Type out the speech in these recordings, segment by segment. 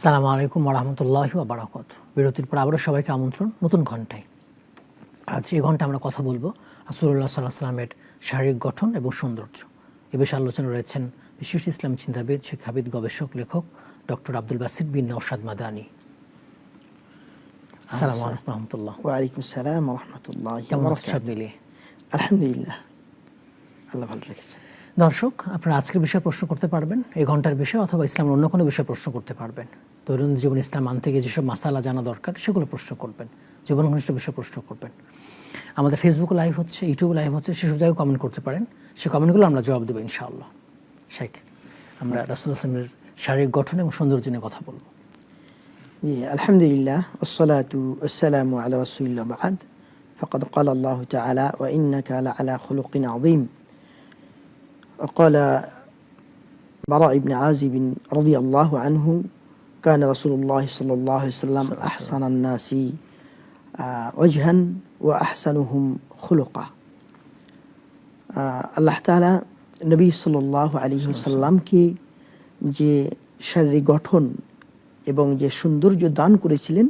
আসসালামু আলাইকুম ওয়া রাহমাতুল্লাহি ওয়া বারাকাতুহু। বিরতির পর আবারও সবাইকে আমন্ত্রণ নতুন ঘন্টায়। আজ এই ঘন্টা আমরা কথা বলবো রাসূলুল্লাহ সাল্লাল্লাহু আলাইহি ওয়াসাল্লামের শারীরিক গঠন এবং সৌন্দর্য। এ বিষয়ে আলোচনা রয়েছেন বিশিষ্ট ইসলামী চিন্তাবিদ, শিক্ষাবিদ, গবেষক, লেখক ডক্টর আব্দুল বাসিত বিন নওশাদ মাদানী। আসসালামু আলাইকুম ওয়া রাহমাতুল্লাহ। ওয়া আলাইকুম আসসালাম ওয়া রাহমাতুল্লাহি ওয়া কেমন আছেন সব বারাকাতুহু? মিলিয়ে? আলহামদুলিল্লাহ, আল্লাহ ভালো রেখেছেন। দর্শক, আপনারা আজকের বিষয়ে প্রশ্ন করতে পারবেন, এই ঘন্টার বিষয় অথবা ইসলামের অন্য কোনো বিষয়ে প্রশ্ন করতে পারবেন। দৈনন্দিন জীবন ইসলাম মানতে গিয়ে যেসব মাসালা জানা দরকার সেগুলো প্রশ্ন করবেন, জীবন ঘনিষ্ঠ বিষয়ে প্রশ্ন করবেন। আমাদের ফেসবুকে লাইভ হচ্ছে, ইউটিউবে লাইভ হচ্ছে, সেসব জায়গায় কমেন্ট করতে পারেন, সেই কমেন্টগুলো আমরা জবাব দেবো ইনশাআল্লাহ। শেখ, আমরা রাসূলুল্লাহ সাল্লাল্লাহু আলাইহি ওয়াসাল্লামের শারীরিক গঠন এবং সৌন্দর্য নিয়ে কথা বলবো। জি, আলহামদুলিল্লাহ, ওয়াসসালাতু ওয়াসসালামু আলা রাসূলিল্লাহ বা'দ। ফাকাদ ক্বালা আল্লাহু তাআলা ওয়া ইন্নাকা লাআলা খুলুকিন আযীম। وقال براء بن عازب رضي الله عنه كان رسول الله صلى الله عليه وسلم أحسن الناس وجها وأحسنهم خلقا। আল্লাহ তাআলা নবী সাল্লাল্লাহু আলাইহি ওয়াসাল্লামকে যে শারীরিক গঠন এবং যে সৌন্দর্য দান করেছিলেন,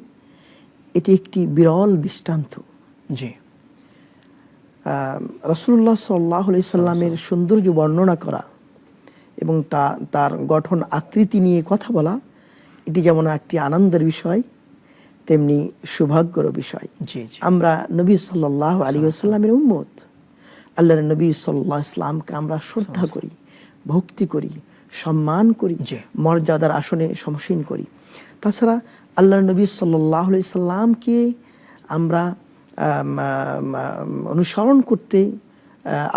এটি একটি বিরল দৃষ্টান্ত। জি, রাসূলুল্লাহ সাল্লাল্লাহু আলাইহি সাল্লামের সৌন্দর্য বর্ণনা করা এবং তার গঠন আকৃতি নিয়ে কথা বলা, এটি যেমন একটি আনন্দের বিষয়, তেমনি সৌভাগ্যের বিষয়। জি, জি। আমরা নবী সাল্লাল্লাহু আলাইহি ওয়াসাল্লামের উম্মত। আল্লাহর নবী সাল্লাল্লাহু আলাইহি ওয়াসাল্লামকে আমরা শ্রদ্ধা করি, ভক্তি করি, সম্মান করি, মর্যাদার আসনে সমসীন করি। তাছাড়া আল্লাহর নবী সাল্লাল্লাহু আলাইহি সাল্লামকে আমরা অনুসরণ করতে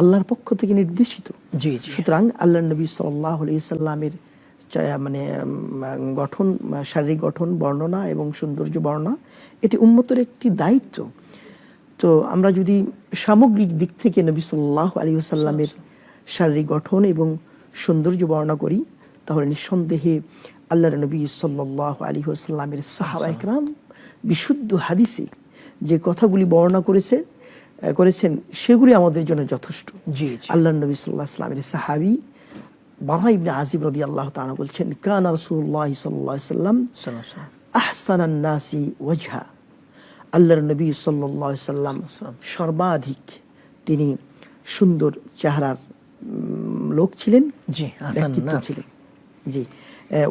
আল্লাহর পক্ষ থেকে নির্দেশিত। জি, জি। সুতরাং আল্লাহর নবী সাল্লাল্লাহু আলাইহি সাল্লামের মানে গঠন, শারীরিক গঠন বর্ণনা এবং সৌন্দর্য বর্ণনা, এটি উম্মতের একটি দায়িত্ব। তো আমরা যদি সামগ্রিক দিক থেকে নবী সাল্লাল্লাহু আলাইহি ওয়াসাল্লামের শারীরিক গঠন এবং সৌন্দর্য বর্ণনা করি, তাহলে নিঃসন্দেহে আল্লাহর নবী সাল্লাল্লাহু আলাইহি ওয়াসাল্লামের সাহাবা ইকরাম বিশুদ্ধ হাদিসে যে কথাগুলি বর্ণনা করেছেন সেগুলি আমাদের জন্য যথেষ্ট। জি, জি। আল্লাহর নবী সাল্লাল্লাহু আলাইহি ওয়াসাল্লামের সাহাবী বারা ইবনে আযিব রাদিয়াল্লাহু তাআলা বলছেন, কানা রাসূলুল্লাহ সাল্লাল্লাহু আলাইহি ওয়াসাল্লাম আহসানান নাসি ওয়াজহা। আল্লাহর নবী সাল্লাল্লাহু আলাইহি ওয়াসাল্লাম সর্বাধিক তিনি সুন্দর চেহারার লোক ছিলেন, জি, ব্যক্তিত্ব ছিলেন। জি,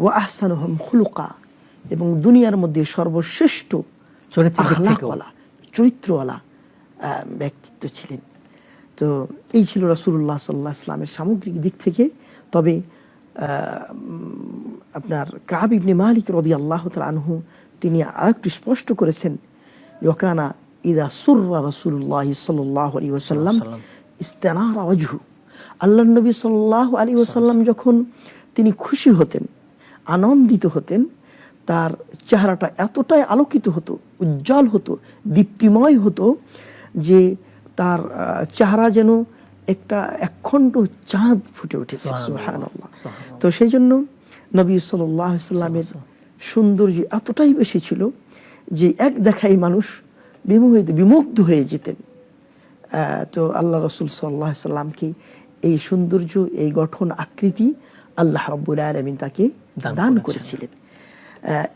ওয়া আহসানুহুম খুলুকা, এবং দুনিয়ার মধ্যে সর্বশ্রেষ্ঠ চরিত্রওয়ালা ব্যক্তিত্ব ছিলেন। তো এই ছিল রাসূলুল্লাহ সাল্লাল্লাহু আলাইহি ওয়াসাল্লামের সামগ্রিক দিক থেকে। তবে আপনার কাব ইবনে মালিক রাদিয়াল্লাহু তাআলা আনহু তিনি আরেকটু স্পষ্ট করেছেন, ওয়াকানা ইযা সুররা রাসূলুল্লাহ সাল্লাল্লাহু আলাইহি ওয়াসাল্লাম ইস্তানারা ওয়াজহু। আল্লাহর নবী সাল্লাল্লাহু আলাইহি ওয়াসাল্লাম যখন তিনি খুশি হতেন, আনন্দিত হতেন, তার চেহারাটা এতটাই আলোকিত হতো, উজ্জ্বল হতো, দীপ্তিময় হতো যে তার চেহারা যেন একটা একখণ্ড চাঁদ ফুটে উঠেছে। সুবহানাল্লাহ। তো সেই জন্য নবী সাল্লাল্লাহু আলাইহি ওয়াসাল্লামের সৌন্দর্য এতটাই বেশি ছিল যে এক দেখাই মানুষ বিমুগ্ধ হয়ে যেতেন। তো আল্লাহ রাসূল সাল্লাল্লাহু আলাইহি ওয়াসাল্লামকে এই সৌন্দর্য, এই গঠন আকৃতি আল্লাহ রাব্বুল আলামিন তাকে দান করেছিলেন।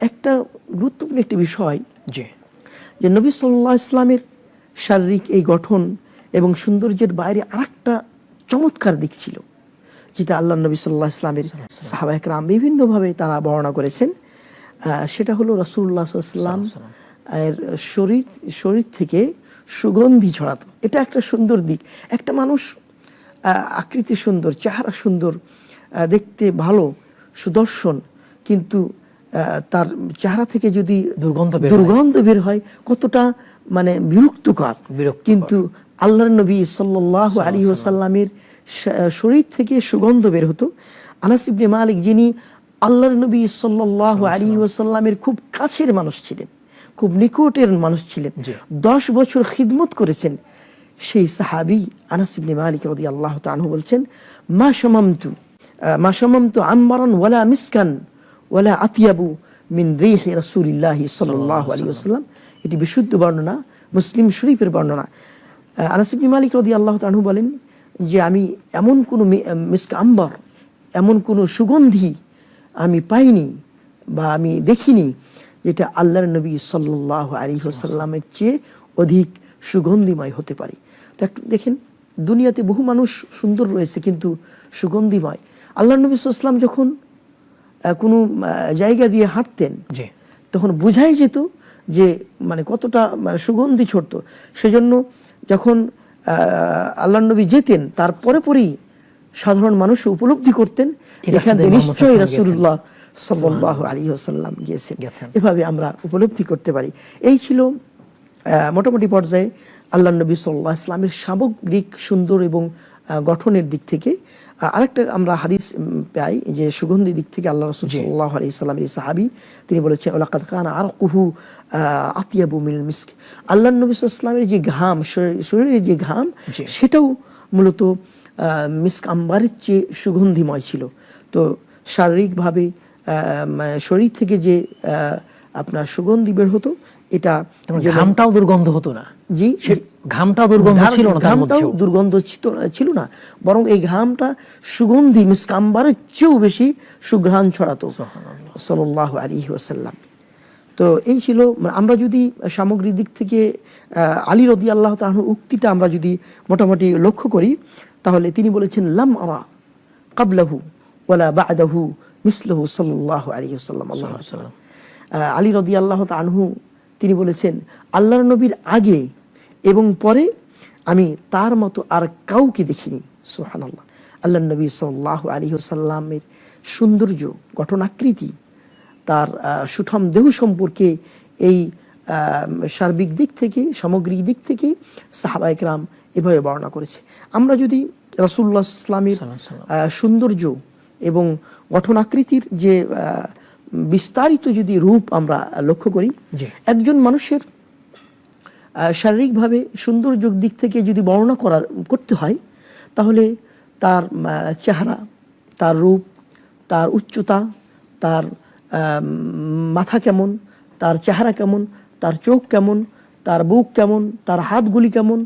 একটা গুরুত্বপূর্ণ একটি বিষয় যে নবী সাল্লাল্লাহু আলাইহি ওয়াসাল্লামের শারীরিক এই গঠন এবং সৌন্দর্যের বাইরে আরেকটা চমৎকার দিক ছিল, যেটা আল্লাহ নবী সাল্লাল্লাহু আলাইহি ওয়াসাল্লামের সাহাবা ইকরাম বিভিন্নভাবে তারা বর্ণনা করেছেন। সেটা হলো রাসূলুল্লাহ সাল্লাল্লাহু আলাইহি ওয়াসাল্লাম এর শরীর থেকে সুগন্ধি ছড়াতো। এটা একটা সুন্দর দিক। একটা মানুষ আকৃতি সুন্দর, চেহারা সুন্দর, দেখতে ভালো, সুদর্শন, কিন্তু তার চেহারা থেকে যদি দুর্গন্ধ বের হয়, কতটা মানে বিরক্তকর। কিন্তু আল্লাহর নবী সাল্লাল্লাহু আলাইহি ওয়াসাল্লামের শরীর থেকে সুগন্ধ বের হতো। আনাস ইবনে মালিক, যিনি আল্লাহর নবী সাল্লাল্লাহু আলাইহি ওয়াসাল্লামের খুব কাছের মানুষ ছিলেন, খুব নিকটের মানুষ ছিলেন, 10 বছর খিদমত করেছেন, সেই সাহাবী আনাস ইবনে মালিক রাদিয়াল্লাহু তাআলা বলছেন, মা শামামতু আম্মারান ওয়ালা মিসকান ওয়ালা আতিয়াবু মিন রিহি রাসূলিল্লাহি সাল্লাল্লাহু আলাইহি ওয়াসাল্লাম। এটি বিশুদ্ধ বর্ণনা, মুসলিম শরীফের বর্ণনা। আনাস ইবনে মালিক রাদিয়াল্লাহু তাআলা বলেন যে আমি এমন কোনো মিসক আম্বার, এমন কোনো সুগন্ধি আমি পাইনি, বা আমি দেখিনি যেটা আল্লাহর নবী সাল্লাল্লাহু আলাইহি ওয়াসাল্লামের চেয়ে অধিক সুগন্ধিময় হতে পারে। তো একটু দেখেন, দুনিয়াতে বহু মানুষ সুন্দর রয়েছে কিন্তু সুগন্ধিময়। আল্লাহর নবী সাল্লাল্লাহু আলাইহি ওয়াসাল্লাম যখন কোনো জায়গা দিয়ে হাঁটতেন তখন বোঝাই যেত যে মানে কতটা মানে সুগন্ধি ছড়তো। সেজন্য যখন আল্লাহর নবী যেতেন তারপরে পরেই সাধারণ মানুষ উপলব্ধি করতেন এখানে নিশ্চয়ই রাসূলুল্লাহ সাল্লাল্লাহু আলাইহি ওয়াসাল্লাম গিয়েছেন। এভাবে আমরা উপলব্ধি করতে পারি। এই ছিল মোটামুটি পর্যায়ে আল্লাহর নবী সাল্লাল্লাহু আলাইহি ওয়াসাল্লামের সামগ্রিক সুন্দর এবং গঠনের দিক থেকে। আরেকটা আমরা হাদিস পাই যে সুগন্ধি দিক থেকে আল্লাহ রাসূল সাল্লাল্লাহু আলাইহি ওয়াসাল্লামের সাহাবী তিনি বলেছেন লাকাদ কানা আরকুহু আতিয়াবু মিনাল মিস্ক। আল্লাহর নবী সাল্লাল্লাহু আলাইহি ওয়াসাল্লামের যে ঘাম, শরীরের যে ঘাম, সেটাও মূলত মিস্ক আম্বারের চেয়ে সুগন্ধিময় ছিল। তো শারীরিকভাবে শরীর থেকে যে আপনার সুগন্ধি বের হতো, এটা ঘামটাও দুর্গন্ধ হতো না। জি, ঘামটাও দুর্গন্ধ ছিল না, ঘামটাও দুর্গন্ধ ছিল না, বরং এই ঘামটা সুগন্ধি মিস্ক আম্বারের চেয়েও বেশি সুঘ্রাণ ছড়াতো সাল্লাল্লাহু আলাইহি ওয়াসাল্লাম। তো এই ছিল, আমরা যদি সামগ্রিক দিক থেকে আলী রাদিয়াল্লাহু তাআলা আনহুর উক্তিটা আমরা যদি মোটামুটি লক্ষ্য করি, তাহলে তিনি বলেছেন লাম আরা ক্বাবলাহু ওয়ালা বা'দাহু মিসলহু সাল্লাল্লাহু আলাইহি ওয়াসাল্লাম। আলী রাদিয়াল্লাহু তাআলা আনহু তিনি বলেছেন আল্লাহর নবীর আগে এবং পরে আমি তার মতো আর কাউকে দেখিনি। সুবহানাল্লাহ। আল্লাহর নবী সাল্লাল্লাহু আলাইহি ওয়াসাল্লামের সৌন্দর্য, গঠনাকৃতি, তার সুঠাম দেহ সম্পর্কে এই সার্বিক দিক থেকে, সামগ্রিক দিক থেকে সাহাবায়ে কেরাম এভাবে বর্ণনা করেছে। আমরা যদি রাসূলুল্লাহ সাল্লাল্লাহু আলাইহি ওয়াসাল্লামের সৌন্দর্য এবং গঠনাকৃতির যে বিস্তারিত যদি রূপ আমরা লক্ষ্য করি, একজন মানুষের শারীরিকভাবে সৌন্দর্যের দিক থেকে যদি বর্ণনা করতে হয়, তাহলে তার চেহারা, তার রূপ, তার উচ্চতা, তার মাথা কেমন, তার চেহারা কেমন, তার চোখ কেমন, তার বুক কেমন, তার হাতগুলি কেমন,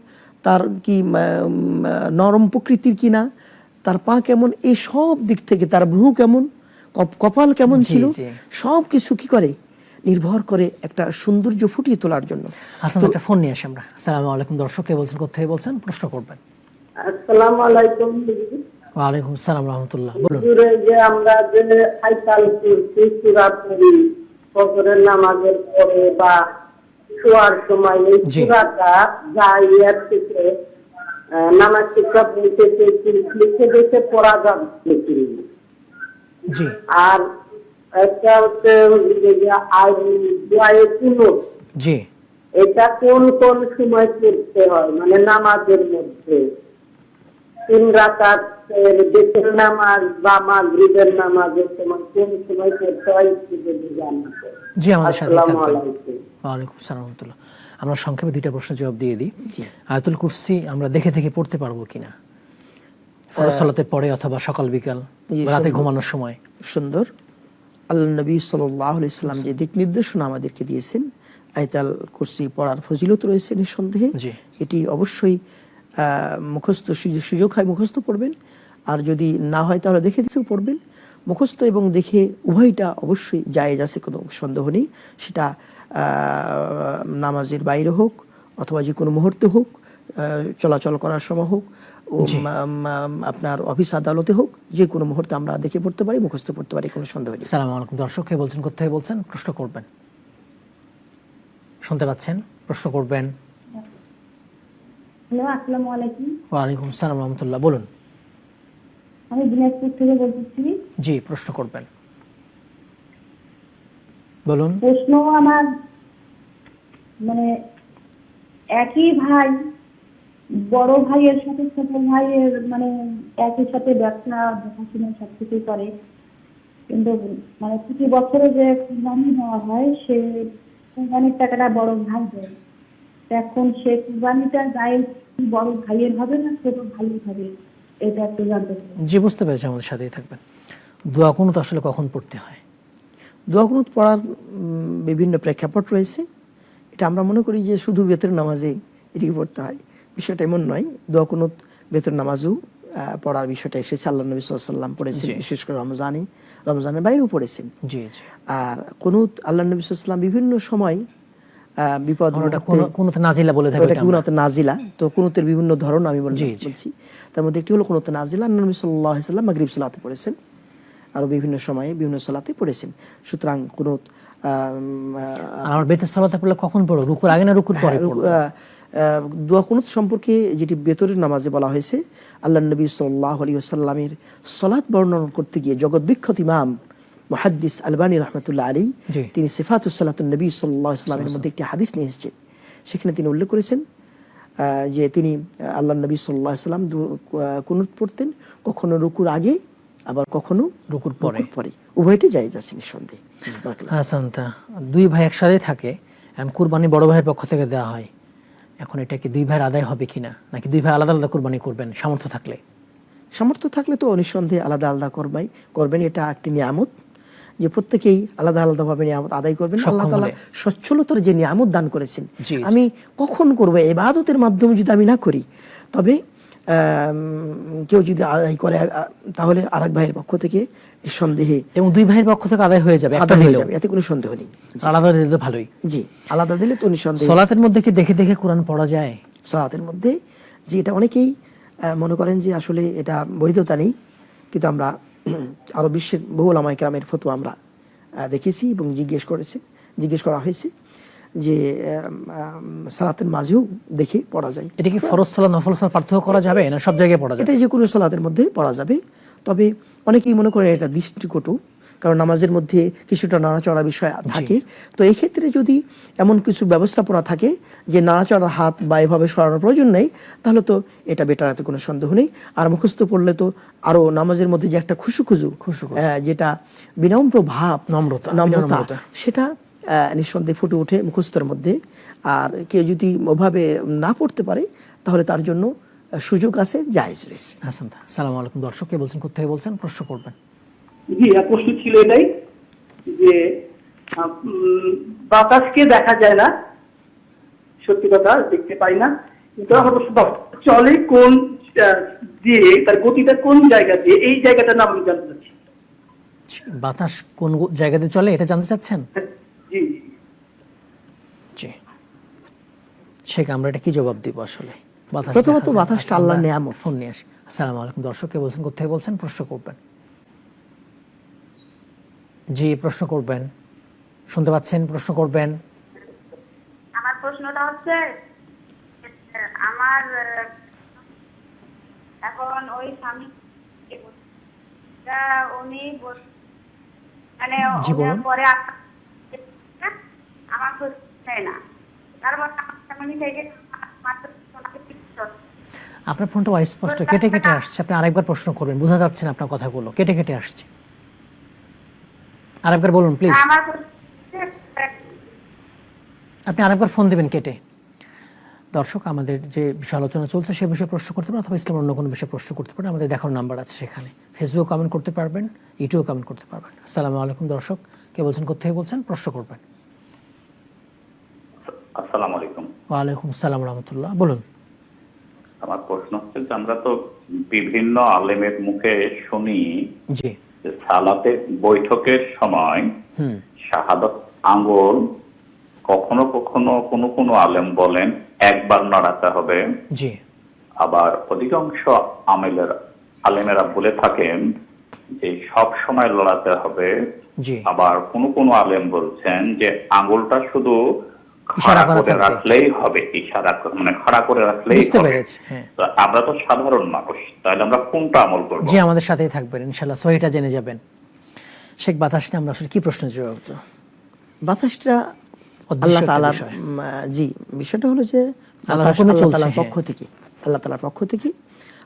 তার কি নরম প্রকৃতির কিনা, তার পা কেমন, এই সব দিক থেকে, তার ভ্রু কেমন, কপাল কেমন ছিল, সব কিছু কি করে নির্ভর করে একটা সৌন্দর্য ফুটিয়ে তোলার জন্য। একটা ফোন নিয়ে আসি আমরা। আসসালামু আলাইকুম, দর্শক কে বলছেন, কোথা থেকে বলছেন, প্রশ্ন করবেন। আসসালামু আলাইকুম। ওয়া আলাইকুম আসসালাম রাহমাতুল্লাহ, বলুন। যে আমরা যে আয়াতুল কুরসি সূরা পড়ি ফজরের নামাজের পরে বা শোয়ার সময়, এই সূরাটা জাহিয়াত থেকে নামাজ শিক্ষা বলতে লিখে দেখে পড়া যাবে। জি। আর একটা হচ্ছে জি, এটা কোন কোন সময় পড়তে হয়, মানে নামাজের মধ্যে 3 রাকাতের বেতের নামাজ বা মাগরিবের নামাজের সময় কোন সময় পড়তে হয় যদি জানেন। জি, আমাদের সাথে থাকবেন। ওয়া আলাইকুম আসসালাম ওয়া রাহমাতুল্লাহ। আমরা সংক্ষেপে দুইটা প্রশ্নের জবাব দিয়ে দিই। আয়াতুল কুরসি আমরা দেখে থেকে পড়তে পারবো কিনা, ফরজ সালাতের পরে অথবা সকাল বিকাল রাতে ঘুমানোর সময়? সুন্দর। আল্লাহ নবী সাল্লাল্লাহু আলাইহি ওয়াসাল্লাম যে দিক নির্দেশনা আমাদেরকে দিয়েছেন, আয়াতুল কুরসি পড়ার ফজিলত রয়েছে নিঃসন্দেহে। এটি অবশ্যই মুখস্থ, সুযোগ হয় মুখস্থ পড়বেন, আর যদি না হয় তাহলে দেখে দেখেও পড়বেন। মুখস্থ এবং দেখে উভয়টা অবশ্যই জায়েজ আছে, কোনো সন্দেহ নেই। সেটা নামাজের বাইরে হোক অথবা যে কোনো মুহূর্তে হোক, চলাচল করার সময় হোক, আপনার অফিস আদালতে হোক, যে কোনো মুহূর্তে আমরা দেখে পড়তে পারি, মুখস্থ পড়তে পারি, কোনো সন্দেহ নেই। আসসালামু আলাইকুম, দর্শক কে বলছেন, কোথা থেকে বলছেন, প্রশ্ন করবেন। শুনতে পাচ্ছেন, প্রশ্ন করবেন। হ্যালো, আসসালামু আলাইকুম। ওয়া আলাইকুম আসসালাম রাহমাতুল্লাহ, বলুন। আমি দিনাজপুর থেকে বলছি। জি, প্রশ্ন করবেন, বলুন। প্রশ্ন আমার, মানে একই ভাই, বড় ভাইয়ের সাথে ছোট ভাইয়ের মানে একই সাথে ব্যবসা দেখাশোনা সবকিছু করে, কিন্তু মানে প্রতি বছরে যে কুরবানি দেওয়া হয়, সে কুরবানির টাকাটা বড় ভাই দেয়। এখন সে কুরবানিটা গায়ে বড় ভাইয়ের হবে না ছোট ভাইয়ের হবে, এটা একটু জানতে চাই। জি, বুঝতে পেরেছি, আমাদের সাথেই থাকবেন। দোয়া কুনুত আসলে কখন পড়তে হয়? দোয়া কুনুত পড়ার বিভিন্ন প্রেক্ষাপট রয়েছে। এটা আমরা মনে করি যে শুধু বেতের নামাজে এটিকে পড়তে হয়, বিষয়টা এমন নয়। দোয়া কুনুত বেতের নামাজেও পড়ার বিষয়টা এসেছে। আল্লাহ নবী সাল্লাল্লাহু আলাইহি ওয়াসাল্লাম পড়েছেন, জি। বিশেষ করে রমজানের বাইরেও পড়েছেন। জি জি। আর কুনুত আল্লাহ নবী সাল্লাল্লাহু আলাইহি ওয়াসাল্লাম বিভিন্ন সময় বিপদ ওটা মুহূর্তে, কুনুত নাজিলা বলে থাকি ওটা এটা কি আমরা। কুনুত নাজিলা, তো কুনুতের বিভিন্ন ধরন আমি জি, জি। বলছি। তার মধ্যে একটি হলো কুনুত নাজিলা, নবী সাল্লাল্লাহু আলাইহি ওয়াসাল্লাম মাগরিব সালাতে পড়েছেন, আরো বিভিন্ন সময়ে বিভিন্ন সালাতে পড়েছেন। সুতরাং কুনুত আর আমার বেতের সালাতে পড়লে কখন পড়ো? রুকুর আগে না রুকুর পরে পড়ো? দোয়া কুনুত সম্পর্কে যেটি বেতরের নামাজে বলা হয়েছে, আল্লাহ নবী সাল্লাল্লাহু আলাইহি ওয়াসাল্লামের সালাত বর্ণনা করতে গিয়ে জগৎ বিখ্যাত ইমাম মুহাদ্দিস আলবানী রাহমাতুল্লাহ আলাইহি জি। তিনি সিফাতুস সালাতুন নবী সাল্লাল্লাহু আলাইহি ওয়াসাল্লামের মধ্যে একটি হাদিস নিয়ে এসেছেন। সেখানে তিনি উল্লেখ করেছেন যে তিনি আল্লাহ নবী সাল্লাল্লাহু আলাইহি ওয়াসাল্লাম কুনুত পড়তেন কখনো রুকুর আগে, আবার কখনো রুকুর পরে। উভয়টি জায়েজ আছে নিঃসন্দেহে। হাসান, তা দুই ভাই একসাথে থাকে, এখন কুরবানি বড় ভাইয়ের পক্ষ থেকে দেওয়া হয়, এখন এটা কি দুই ভাইয়ের আদায় হবে কিনা, নাকি দুই ভাই আলাদা আলাদা কুরবানি করবেন সামর্থ্য থাকলে? সামর্থ্য থাকলে তো নিঃসন্দেহে আলাদা আলাদা করবেন। এটা একটি নিয়ামত যে প্রত্যেকেই আলাদা আলাদাভাবে নিয়ামত আদায় করবেন। আল্লাহ তাআলা সচ্ছলতার যে নিয়ামত দান করেছেন, জি, জি। আমি কখন করবো? ইবাদতের মাধ্যমে যদি আমি না করি, তবে কেউ যদি আদায় করে তাহলে আরেক ভাইয়ের পক্ষ থেকে নিঃসন্দেহে এবং দুই ভাইয়ের পক্ষ থেকে আদায় হয়ে যাবে, একটা আদায় হয়ে দিলেও। যাবে, এতে কোনো সন্দেহ নেই। আলাদা দিলে তো ভালোই। জি, আলাদা দিলে তো নিঃসন্দেহে। সালাতের মধ্যে কি দেখে দেখে কোরআন পড়া যায়? সালাতের মধ্যে যে এটা অনেকেই মনে করেন যে আসলে এটা বৈধতা নেই, কিন্তু আরো বিশ্বের বহু উলামায়ে কেরামের ফতোয়া আমরা দেখেছি এবং জিজ্ঞেস করা হয়েছে যে সালাতের মাঝেও দেখে পড়া যায়। এটা কি ফরজ সালাত নফল সালাত পার্থক্য করা যাবে, না সব জায়গায় পড়া যাবে? এটা যে কোনো সালাতের মধ্যে পড়া যাবে, তবে অনেকেই মনে করেন এটা দৃষ্টিকটু, কারণ নামাজের মধ্যে কিছুটা নাড়াচড়া বিষয় থাকে। তো এই ক্ষেত্রে যদি এমন কিছু ব্যবস্থাপনা থাকে যে নাড়াচড়ার হাত বা এভাবে সরানোর প্রয়োজন নেই, তাহলে তো এটা বেটার, এতে কোনো সন্দেহ নেই। আর মুখস্থ পড়লে তো আরো নামাজের মধ্যে যে একটা খুশু যেটা বিনম্র ভাব, নম্রতা, সেটা নিঃসন্দেহে ফুটে ওঠে মুখস্থের মধ্যে। আর কেউ যদি ওভাবে না পড়তে পারে, তাহলে তার জন্য সুযোগ আছে, জায়েজ রয়েছে। হাসান, আসসালামু আলাইকুম। দর্শক কে বলছেন, কোথা থেকে বলছেন, প্রশ্ন করবেন? জি, প্রশ্ন ছিল এটাই যে বাতাসকে দেখা যায় না, সত্যি কথা, দেখতে পাই না, কিন্তু আমার প্রশ্ন, চলে কোন দিয়ে, তার গতিটা কোন জায়গা দিয়ে, এই জায়গাটার নাম আমি জানতে চাচ্ছি। বাতাস কোন জায়গাতে চলে এটা জানতে চাচ্ছেন? জি জি। শেখ, আমরা এটা কি জবাব দিব আসলে? প্রথমত বাতাসটা আল্লাহর নিয়ামত। ফোন নিয়ে আসি। আসসালামু আলাইকুম। দর্শক কে বলছেন, কোথা থেকে বলছেন, প্রশ্ন করবেন? জি, প্রশ্ন করবেন, শুনতে পাচ্ছেন, প্রশ্ন করবেন। আমার প্রশ্নটা হচ্ছে, আমার এখন ওই স্বামী উনি মানে পরে আমার চায় না, তারপর থেকে আপনার ফোনটা অস্পষ্ট, কেটে কেটে আসছে। আপনি আরেকবার প্রশ্ন করবেন, বোঝা যাচ্ছে না আপনার কথাগুলো, কেটে কেটে আসছে। আরেকবার বলুন প্লিজ। আপনি আরেকবার ফোন দিবেন কেটে। দর্শক, আমাদের যে বিষয় আলোচনা চলছে সে বিষয়ে প্রশ্ন করতে পারেন, অথবা ইসলামের অন্য কোনো বিষয়ে প্রশ্ন করতে পারেন। আমাদের দেখার নাম্বার আছে সেখানে, ফেসবুক কমেন্ট করতে পারবেন, ইউটিউবে কমেন্ট করতে পারবেন। আসসালামু আলাইকুম। দর্শক কে বলছেন, কোথা থেকে বলছেন, প্রশ্ন করবেন। আসসালামু আলাইকুম। ওয়ালাইকুম আসসালাম রাহমাতুল্লাহ, বলুন। আমার প্রশ্ন হচ্ছে যে আমরা তো বিভিন্ন আলেমের মুখে শুনি জি, যে সালাতের বৈঠকের সময় শাহাদাত আঙ্গুল কখনো কখনো কোনো আলেম বলেন একবার নাড়াতে হবে, জি, আবার অধিকাংশ আলেমেরা বলে থাকেন যে সব সময় লড়াতে হবে। জি, আবার কোনো আলেম বলছেন যে আঙ্গুলটা শুধু ইশারা করা থাকবে, রাখলেই হবে, ইশারা মানে খাড়া করে রাখলেই বুঝতে হবে। পেরেছি, হ্যাঁ। তো আমরা তো সাধারণ মানুষ, তাহলে আমরা কোনটা আমল করব? জি, আমাদের সাথেই থাকবেন ইনশাআল্লাহ, সহিটা জেনে যাবেন। শেখ, বাতাস নিয়ে আমরা আসলে কি প্রশ্নের জবাব তো? বাতাসটা আল্লাহ তাআলার, জি, বিষয়টা হলো যে আল্লাহ তাআলার পক্ষ থেকে,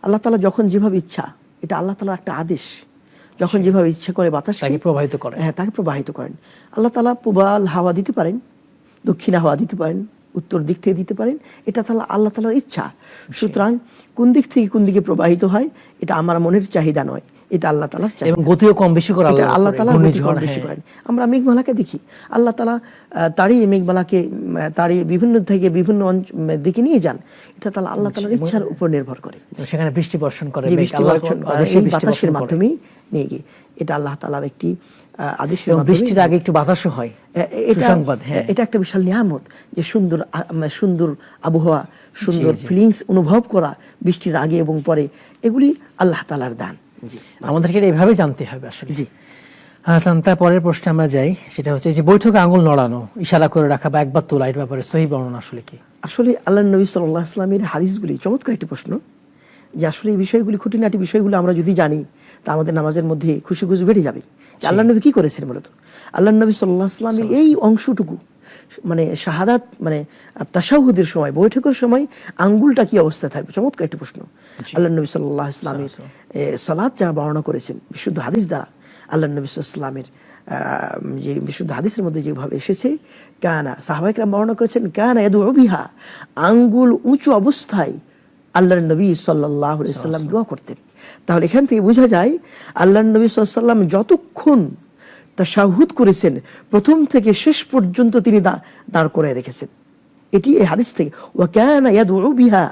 আল্লাহ তাআলা যখন যেভাবে ইচ্ছা, এটা আল্লাহ তাআলার একটা আদেশ, যখন যেভাবে ইচ্ছা করে বাতাস তাকে প্রবাহিত করেন। হ্যাঁ, তাকে প্রবাহিত করেন। আল্লাহ তাআলা পূবাল হাওয়া দিতে পারেন, দক্ষিণ হাওয়া দিতে পারেন, উত্তর দিক থেকে দিতে পারেন, এটা আল্লাহ তাআলার ইচ্ছা। সুতরাং কোন দিক থেকে কোন দিকে প্রবাহিত হয় এটা আমার মনের চাহিদা নয়, এটা আল্লাহ তাআলার চাহিদা। এবং গতিও কম বেশি করে এটা আল্লাহ করে, তাআলা ঘূর্ণিঝড়, বেশি হ্যাঁ। করেন। আমরা মেঘমালাকে দেখি, আল্লাহ তাআলা তাড়িয়ে মেঘমালাকে তাড়িয়ে বিভিন্ন থেকে বিভিন্ন দিকে নিয়ে যান, এটা তাআলা আল্লাহ তাআলার ইচ্ছার উপর নির্ভর করে। সেখানে বৃষ্টি বর্ষণ করে, যে মেঘ বৃষ্টি আল্লাহর বর্ষণ করে, আদেশে এই বৃষ্টি বাতাসের বর্ষণ করে। মাধ্যমেই নিয়ে গিয়ে, এটা আল্লাহ তাআলার একটি আদেশের এবং মাধ্যমে। বৃষ্টির আগে একটু বাতাসও হয়, সুসংবাদ, হ্যাঁ। এটা একটা বিশাল নিয়ামত, যে সুন্দর সুন্দর আবহাওয়া, সুন্দর জি। ফিলিংস অনুভব করা বৃষ্টির আগে এবং পরে, এগুলি আল্লাহ তাআলার দান। জি, আমাদেরকে এটা এভাবে জানতে হবে আসলে। জি। হাসান, তার পরের প্রশ্নে আমরা যাই, সেটা হচ্ছে যে বৈঠকে আঙুল নড়ানো, ইশারা করে রাখা বা একবার তোলা, এর ব্যাপারে সহিহ বর্ণনা আসলে কি? আসলে আল্লাহর নবী সাল্লাল্লাহু আলাইহি ওয়াসাল্লামের হাদিসগুলি চমৎকার একটি প্রশ্ন, যে আসলে এই বিষয়গুলি, খুঁটিনাটি বিষয়গুলো আমরা যদি জানি, তা আমাদের নামাজের মধ্যে খুশি বেড়ে যাবে। আল্লাহর নবী কি করেছেন মূলত? আল্লাহর নবী সাল্লাল্লাহু আলাইহি ওয়াসাল্লামের এই অংশটুকু, মানে শাহাদাত, মানে তাশাহুদের সময়, বৈঠকের সময় আঙ্গুলটা কি অবস্থায় থাকবে, চমৎকার একটি প্রশ্ন। আল্লাহর নবী সাল্লাল্লাহু আলাইহি ওয়াসাল্লামের সালাত যারা বর্ণনা করেছেন বিশুদ্ধ হাদিস দ্বারা, আল্লাহর নবী সাল্লাল্লাহু আলাইহি ওয়াসাল্লামের যে বিশুদ্ধ হাদিসের মধ্যে যেভাবে এসেছে, কানা, সাহাবায়ে কেরাম বর্ণনা করেছেন, কানা ইয়াদউ বিহা, আঙ্গুল উঁচু অবস্থায় আল্লাহর নবী সাল্লাল্লাহু আলাইহি ওয়াসাল্লাম দোয়া করতেন। তাহলে এখান থেকে বোঝা যায় আল্লাহর নবী সাল্লাল্লাহু আলাইহি ওয়াসাল্লাম যতক্ষণ তাশাহুদ করেছেন, প্রথম থেকে শেষ পর্যন্ত তিনি দাঁড় করে রেখেছেন। এটি এই হাদিস থেকে। ওয়া কানা ইয়াদউ বিহা,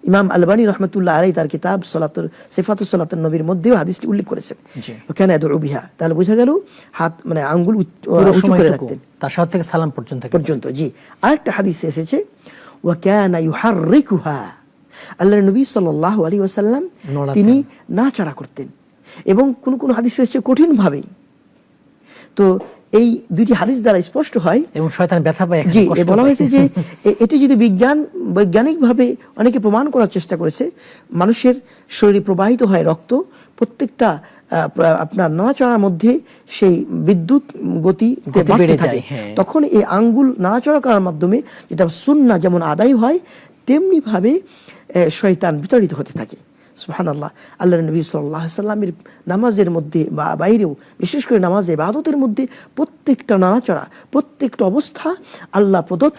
ইমাম আলবানী রাহমাতুল্লাহ আলাইহি তার কিতাব সিফাতুস সালাতুন নবীর মধ্যেও হাদিসটি উল্লেখ করেছেন। ওয়া কানা ইয়াদউ বিহা, তাহলে বোঝা গেল হাত, মানে আঙ্গুল উঁচু করে রাখতেন তাশাহুদ থেকে সালাম পর্যন্ত। জি। আরেকটা হাদিসে এসেছে, ওয়া কানা ইউহাররিকুহা, আল্লাহর নবী সাল্লাল্লাহু আলাইহি ওয়াসাল্লাম তিনি নাড়াচাড়া করতেন, এবং কোন কোন হাদিসে এসেছে কঠিন ভাবে। তো এই দুইটি হাদিস দ্বারা স্পষ্ট হয়, এবং শয়তান ব্যথা পায়, জি, বলা হয়েছে যে এটি যদি বৈজ্ঞানিকভাবে অনেকে প্রমাণ করার চেষ্টা করেছে, মানুষের শরীরে প্রবাহিত হয় রক্ত, প্রত্যেকটা আপনার নাড়াচড়ার মধ্যে সেই বিদ্যুৎ গতি বাড়তে থাকে, তখন এই আঙ্গুল নাড়াচড়া করার মাধ্যমে, যেটা সুন্নাহ যেমন আদায় হয়, তেমনি ভাবে শয়তান বিতাড়িত হতে থাকে। সুবহানাল্লাহ। আল্লাহর নবী সাল্লাল্লাহু আলাইহি ওয়াসাল্লামের নামাজের মধ্যে বা বাইরেও, বিশেষ করে নামাজে ইবাদতের মধ্যে প্রত্যেকটা নাড়াচড়া, প্রত্যেকটা অবস্থা আল্লাহ প্রদত্ত,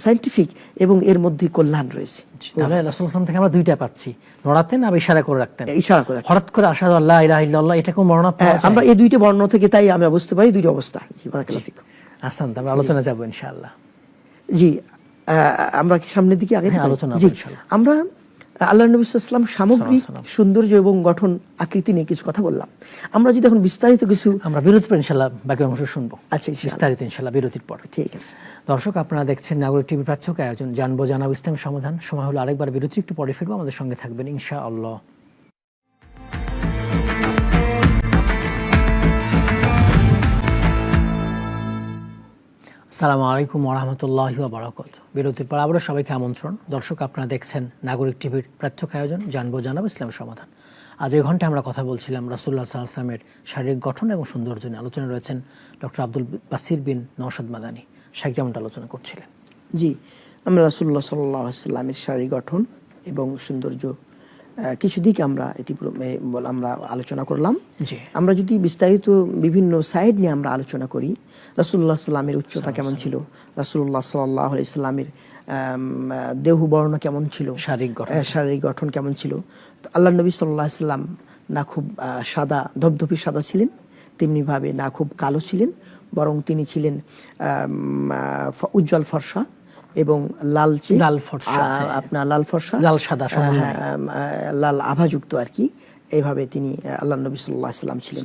সায়েন্টিফিক, এবং এর মধ্যে কল্যাণ রয়েছে। তাহলে রাসূল সাল্লাল্লাহু আলাইহি ওয়াসাল্লাম থেকে আমরা দুইটা পাচ্ছি, নড়াতেন আর ইশারা করে রাখতেন। ইশারা করে, হঠাৎ করে আশহাদু আল্লা ইলাহা ইল্লাল্লাহ, এটা কোন বর্ণনা পাওয়া যায়? আমরা এই দুইটা বর্ণনা থেকে তাই আমরা বুঝতে পারি দুইটা অবস্থা। জি, বারাকাল্লাহু ফিকুম। আসান, আমরা আলোচনা যাব ইনশাআল্লাহ। জি, আমরা কি সামনের দিকে আগে আলোচনা? জি, আমরা আল্লাহর নবী সাল্লাল্লাহু আলাইহি ওয়াসাল্লাম সামগ্রিক সৌন্দর্য এবং গঠন আকৃতি নিয়ে কিছু কথা বললাম। আমরা যদি এখন বিস্তারিত কিছু, আমরা বিরতির পর ইনশাআল্লাহ বাকি অংশ শুনবো। আচ্ছা, বিস্তারিত ইনশাআল্লাহ বিরতির পর। ঠিক আছে। দর্শক, আপনারা দেখছেন নাগরিক টিভি প্রাচ্যক আয়োজন জানবো জানাবো ইসলামের সমাধান। সময় হলো আরেকবার বিরতি, একটু পরে ফিরবো, আমাদের সঙ্গে থাকবেন ইনশাআল্লাহ। আসসালামু আলাইকুম ওয়া রাহমাতুল্লাহি ওয়া বারাকাতুহু। বিরতির পর আবারও সবাইকে আমন্ত্রণ। দর্শক, আপনারা দেখছেন নাগরিক টিভির প্রাচ্যক আয়োজন জানবো জানাবো ইসলামের সমাধান। আজ এই ঘন্টায় আমরা কথা বলছিলাম রাসূলুল্লাহ সাল্লাল্লাহু আলাইহি ওয়াসাল্লামের শারীরিক গঠন এবং সৌন্দর্য নিয়ে। আলোচনা রয়েছেন ডক্টর আব্দুল বাসির বিন নওশাদ মাদানী। শেখ যেমনটা আলোচনা করছিলেন। জি, আমরা রাসূলুল্লাহ সাল্লাল্লাহু আলাইহি ওয়াসাল্লামের শারীরিক গঠন এবং সৌন্দর্য কিছু দিক আমরা আমরা আলোচনা করলাম। আমরা যদি বিস্তারিত বিভিন্ন সাইড নিয়ে আমরা আলোচনা করি, রাসূলুল্লাহ সাল্লামের উচ্চতা কেমন ছিল, রাসূলুল্লাহ সাল্লাল্লাহু আলাইহি ওয়াসাল্লামের দেহ বর্ণ কেমন ছিল, শারীরিক গঠন কেমন ছিল। আল্লাহ নবী সাল্লাল্লাহু আলাইহি ওয়াসাল্লাম না খুব সাদা, ধবধবে সাদা ছিলেন, তেমনি ভাবে না খুব কালো ছিলেন, বরং তিনি ছিলেন উজ্জ্বল ফর্সা এবং লাল ফর্সা, লাল আভাযুক্ত আর কি, এইভাবে তিনি আল্লাহ নবী সাল্লাল্লাহু আলাইহি ওয়াসাল্লাম ছিলেন।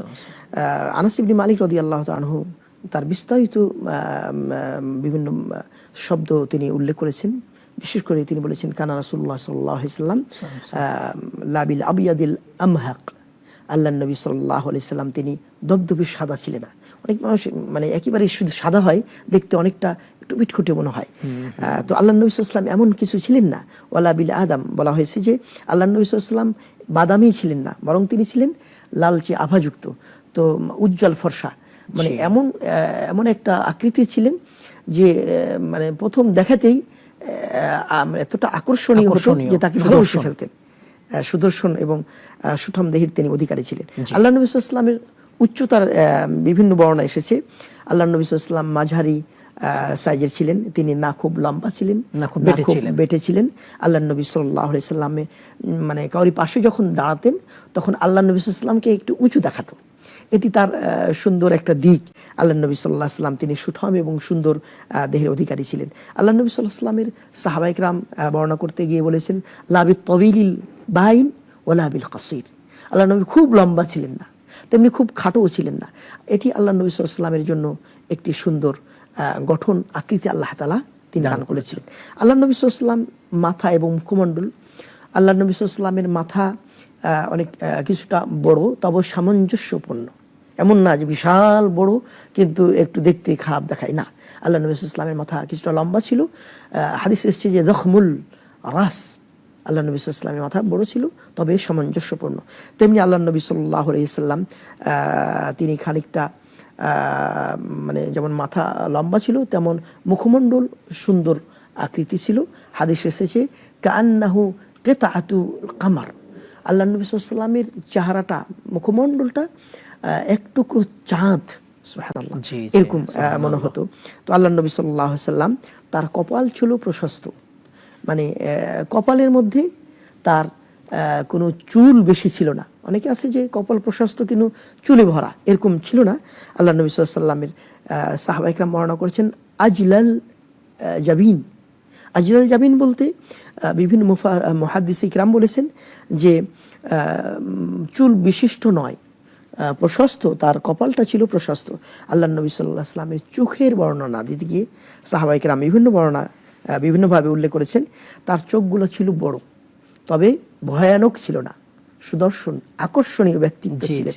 আনাস ইবনে মালিক রাদিয়াল্লাহু তাআলা আনহু তার বিস্তারিত বিভিন্ন শব্দ তিনি উল্লেখ করেছেন। বিশেষ করে তিনি বলেছেন, কানা রাসূলুল্লাহ সাল্লাল্লাহু আলাইহি ওয়াসাল্লাম লাবিল আবিয়াদিল আমহাক, আল্লাহ নবী সাল্লাল্লাহু আলাইহি ওয়াসাল্লাম তিনি ধবধবে সাদা ছিলেন না। অনেক মানুষ মানে একেবারে শুধু সাদা হয়, দেখতে অনেকটা একটু বিটখুটে মনে হয়। তো আল্লাহ নবী সাল্লাল্লাহু আলাইহি ওয়াসাল্লাম এমন কিছু ছিলেন না। ওয়ালা বিল আদম বলা হয়েছে যে আল্লাহ নবী সাল্লাল্লাহু আলাইহি ওয়াসাল্লাম বাদামি ছিলেন না, বরং তিনি ছিলেন লালচে আভাযুক্ত, তো উজ্জ্বল ফর্সা, মানে এমন একটা আকৃতি ছিলেন যে মানে প্রথম দেখাতেই এতটা আকর্ষণীয় হতো যে তাকে ভালোবেসে ফেলতেন। সুদর্শন এবং সুঠাম দেহের তিনি অধিকারী ছিলেন। আল্লাহ নবী সাল্লাল্লাহু আলাইহি ওয়াসাল্লামের উচ্চতার বিভিন্ন বর্ণনা এসেছে। আল্লাহ নবী সাল্লাল্লাহু আলাইহি ওয়াসাল্লাম মাঝারি সাইজের ছিলেন, তিনি না খুব লম্বা ছিলেন, না খুব না বেটে খুব ছিলেন। বেটে ছিলেন। আল্লাহ নবী সাল্লাল্লাহু আলাইহি সাল্লামে মানে কাউরি পাশে যখন দাঁড়াতেন তখন আল্লাহ নবী সাল্লাল্লাহু আলাইহি সাল্লামকে একটু উঁচু দেখাতো। এটি তার সুন্দর একটা দিক। আল্লাহ নবী সাল্লাল্লাহু আলাইহি সাল্লাম তিনি সুঠাম এবং সুন্দর দেহের অধিকারী ছিলেন। আল্লাহ নবী সাল্লাল্লাহু আলাইহি সাল্লামের সাহাবায়ে কেরাম বর্ণনা করতে গিয়ে বলেছেন, লা বিত তাওয়িলিল বাইন ওয়ালা বিল কাসির। আল্লাহ নবী খুব লম্বা ছিলেন না, তেমনি খুব খাটোও ছিলেন না। এটি আল্লাহ নবী সাল্লাল্লাহু আলাইহি সাল্লামের জন্য একটি সুন্দর গঠন আকৃতি আল্লাহ তাআলা তিনি দান করেছিলেন। আল্লাহ নবী সাল্লাল্লাহু আলাইহি সাল্লাম মাথা এবং মুখমণ্ডল, আল্লাহ নবী সাল্লাল্লাহু আলাইহি সাল্লামের মাথা অনেক কিছুটা বড়, তবে সামঞ্জস্যপূর্ণ। এমন না যে বিশাল বড় কিন্তু একটু দেখতে খারাপ দেখায়, না। আল্লাহ নবী সাল্লাল্লাহু আলাইহি সাল্লামের মাথা কিছুটা লম্বা ছিল। হাদিস এসেছে যে যখমুল রাস, আল্লাহ নবী সাল্লাল্লাহু আলাইহি সাল্লামের মাথা বড় ছিল তবে সামঞ্জস্যপূর্ণ। তেমনি আল্লাহ নবী সাল্লাল্লাহু আলাইহি সাল্লাম তিনি খানিকটা মানে যেমন মাথা লম্বা ছিল তেমন মুখমণ্ডল সুন্দর আকৃতি ছিল। হাদিস এসেছে কান্নাহু কিতাআতু কামার, আল্লাহ নবী সাল্লাল্লাহু আলাইহি সাল্লামের চেহারাটা, মুখমণ্ডলটা এক টুকরো চাঁদ, সুবহানাল্লাহ, এরকম মনে হতো। তো আল্লাহ নবী সাল্লাল্লাহু আলাইহি সাল্লাম তার কপাল ছিল প্রশস্ত, মানে কপালের মধ্যে তার কোনো চুল বেশি ছিল না। অনেকে আছে যে কপাল প্রশস্ত কিন্তু চুলে ভরা, এরকম ছিল না। আল্লাহ নবী সাল্লাল্লাহু আলাইহি সাল্লামের সাহাবায়ে কেরাম বর্ণনা করেছেন আজলাল জাবিন। আজলাল জাবিন বলতে বিভিন্ন মুহাদ্দিস ইকরাম বলেছেন যে চুল বিশিষ্ট নয়, প্রশস্ত, তার কপালটা ছিল প্রশস্ত। আল্লাহ নবী সাল্লাল্লাহু আলাইহি সাল্লামের চোখের বর্ণনা দিতে গিয়ে সাহাবায়ে কেরাম বিভিন্নভাবে উল্লেখ করেছেন। তার চোখগুলো ছিল বড়, তবে ভয়ানক ছিল না, সুদর্শন আকর্ষণীয় ব্যক্তিত্ব ছিলেন।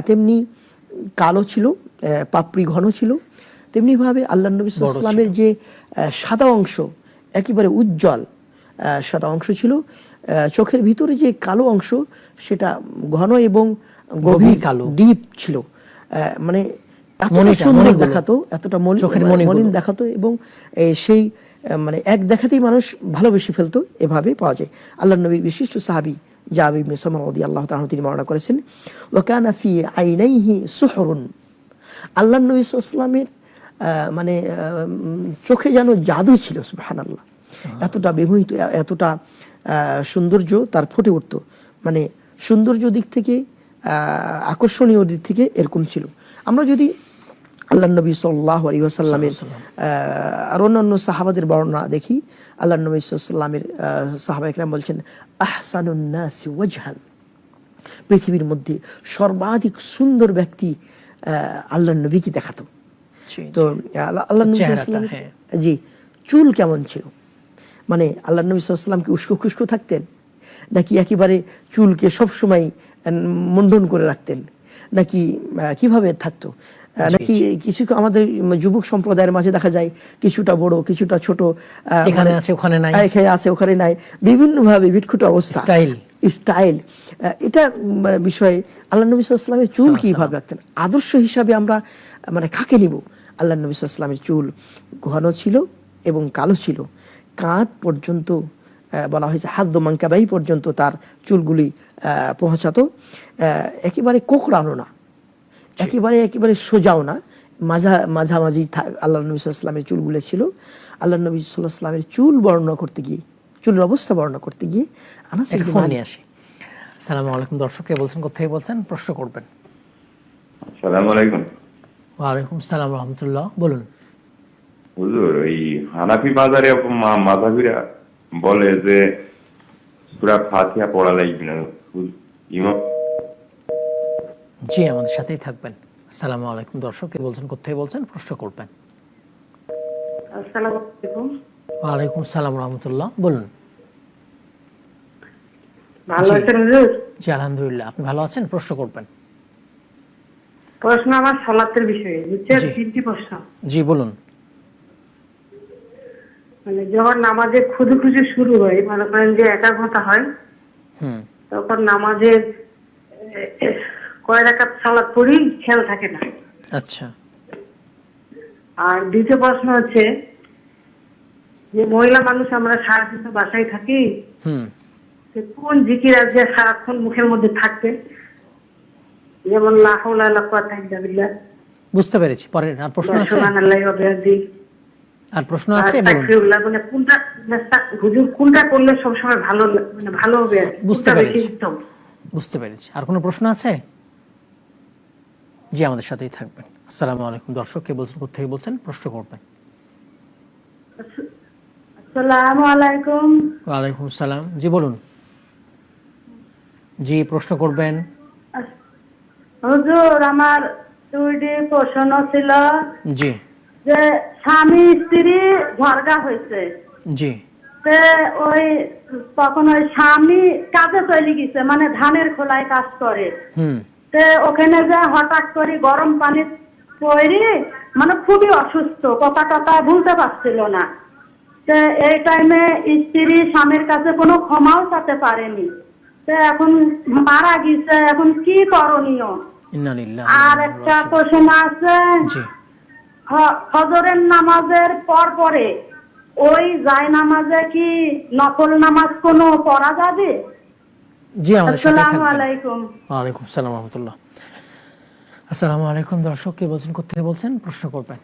তেমনি কালো ছিল, পাপড়ি ঘন ছিল। তেমনি ভাবে আল্লাহ নবী সাল্লাল্লাহু আলাইহি সাল্লামের যে সাদা অংশ, একেবারে উজ্জ্বল সাদা অংশ ছিল। চোখের ভিতরে যে কালো অংশ সেটা ঘন এবং গভীর কালো, ডিপ ছিল। মানে এতটা সুন্দর দেখাতো, এতটা মলিন দেখাতো এবং সেই মানে এক দেখাতেই মানুষ ভালোবেসে ফেলতো, এভাবে পাওয়া যায়। আল্লাহ নবীর বিশিষ্ট সাহাবী জাবির ইবনে সামরা রাদিয়াল্লাহু তাআলা তিনি বর্ণনা করেছেন, ওয়া কানা ফি আইনাইহি সুহরুন, আল্লাহ নবী সাল্লাল্লাহু আলাইহি ওয়াসাল্লামের মানে চোখে যেন জাদু ছিল, সুবহানাল্লাহ। এতটা বিমোহিত, এতটা সৌন্দর্য তার ফুটে উঠতো, মানে সৌন্দর্য দিক থেকে, আকর্ষণীয় দিক থেকে এরকম ছিল। আমরা যদি আল্লাহ নবী সাল্লাল্লাহু আলাইহি ওয়াসাল্লামের আর অন্যান্য সাহাবাদের বর্ণনা দেখি, আল্লাহ নবী সাল্লাল্লাহু আলাইহি ওয়াসাল্লামের সাহাবায়ে কেরাম বলছেন আহসানুন নাসি ওয়াজহান, পৃথিবীর মধ্যে সর্বাধিক সুন্দর ব্যক্তি আল্লাহ নবীকে দেখাতো। তো আল্লাহ নবী সাল্লাল্লাহু আলাইহি ওয়াসাল্লাম জি চুল কেমন ছিল, মানে আল্লাহ নবী সাল্লাল্লাহু আলাইহি ওয়াসাল্লাম কি উস্কো খুস্কো থাকতেন, নাকি একেবারে চুলকে সবসময় মুন্ডন করে রাখতেন, নাকি কিভাবে থাকতো, নাকি কিছু আমাদের যুবক সম্প্রদায়ের মাঝে দেখা যায় কিছুটা বড় কিছুটা ছোট, এখানে আছে ওখানে নাই, এখানে আছে ওখানে নাই, বিভিন্নভাবে বিটখুটে অবস্থা, স্টাইল। এটা বিষয়ে আল্লাহ নবী সাল্লাল্লাহু আলাইহি ওয়াসাল্লামের চুল কিভাবে রাখতেন, আদর্শ হিসাবে আমরা মানে কাকে নিব? আল্লাহ নবী সাল্লাল্লাহু আলাইহি ওয়াসাল্লামের চুল ঘন ছিল এবং কালো ছিল, কাঁধ পর্যন্ত বলা হয়েছে হাদ্দ মানকাবাই পর্যন্ত তার চুলগুলি পৌঁছাতো। একেবারে কোকড়ানো না, একেবারে সোজাও না, মাঝামাঝি আল্লাহ নবী সাল্লাল্লাহু আলাইহি ওয়াসাল্লামের চুলগুলো ছিল। আল্লাহ নবী সাল্লাল্লাহু আলাইহি ওয়াসাল্লামের চুল বর্ণনা করতে গিয়ে, চুলের অবস্থা বর্ণনা করতে গিয়ে আনাস ইবনে মালিক। আসসালামু আলাইকুম, দর্শককে বলছেন কোথায় বলছেন, প্রশ্ন করবেন। আসসালামু আলাইকুম। ওয়া আলাইকুম আসসালাম ওয়া রাহমাতুল্লাহ, বলুন। হুজুর, এই হানাফি মাযহাবিরা বলে যে সূরা ফাতিহা পড়া লাগবে না, ইমাম। জি, আমাদের সাথেই থাকবেন। আসসালামু আলাইকুম, দর্শককে বলছেন কোথায় বলছেন, প্রশ্ন করবেন। আসসালামু আলাইকুম। ওয়া আলাইকুম আসসালাম ওয়া রাহমাতুল্লাহ, বলুন। ভালো আছেন হুজুর? জি আলহামদুলিল্লাহ, আপনি ভালো আছেন, প্রশ্ন করবেন। প্রশ্ন আমার সালাতের বিষয়ে, বুঝছেন? তিনটি প্রশ্ন। জি বলুন। মানে যখন নামাজে খুদে শুরু হয়, মনে করেন যে একাগ্রতা হয়, তখন নামাজের কয় রাকাত সালাত পড়ি খেয়াল থাকে না। আচ্ছা। আর দ্বিতীয় প্রশ্ন হচ্ছে যে মহিলা মানুষ আমরা সারাদিন তো বাসায় থাকি, কোন জিকির আছে সারাক্ষণ মুখের মধ্যে থাকবে, যেমন লা হাওলা ওয়ালা কুওয়াতা ইল্লা বিল্লাহ। বুঝতে পেরেছি, পরের আর প্রশ্ন আছে? সুবহানাল্লাহি ওয়া বিহামদিহি আর প্রশ্ন আছে বলুন। তাকফিরুল্লাহ মানে কোনটা হুজুর কোনটা করলে সবসময় ভালো মানে ভালো হবে আর কি? বুঝতে কোনটা পেরেছি। বেশি উত্তম? বুঝতে পেরেছি। আর কোনো প্রশ্ন আছে? জি, আমাদের সাথেই থাকবেন। আসসালামু আলাইকুম। দর্শক কে বলছেন, কোথা থেকে বলছেন, প্রশ্ন করবেন। আসসালামু আলাইকুম। ওয়ালাইকুম সালাম। জি বলুন। জি, প্রশ্ন করবেন। হুজুর, আমার দুইটি প্রশ্ন ছিল। জি যে স্বামী স্ত্রী ঝগড়া হয়েছে, জি তে ওই তখন ওই স্বামী কাজে চলে গেছে, মানে ধানের খোলায় কাজ করে। হুম তে ওখানে যে হঠাৎ করে গরম পানি পড়ে মানে খুবই অসুস্থ, কথা টথা ভুলতে পারছিল না। তে এই টাইমে স্ত্রী স্বামীর কাছে কোনো ক্ষমাও চাইতে পারেনি। তে এখন মারা গেছে, এখন কি করণীয়? ইন্না লিল্লাহি আর একটা প্রশ্ন আছে, জি ফজরের নামাজের পরে ওই যায় নামাজে কি নফল নামাজ কোনো পড়া যাবে? জি, আমাদের সাথে আসসালামু থাকবেন। আলাইকুম। ওয়ালাইকুম সালাম রাহমাতুল্লাহ। আসসালামু আলাইকুম। দর্শক কে বলছেন, কোথা থেকে বলছেন, প্রশ্ন করবেন।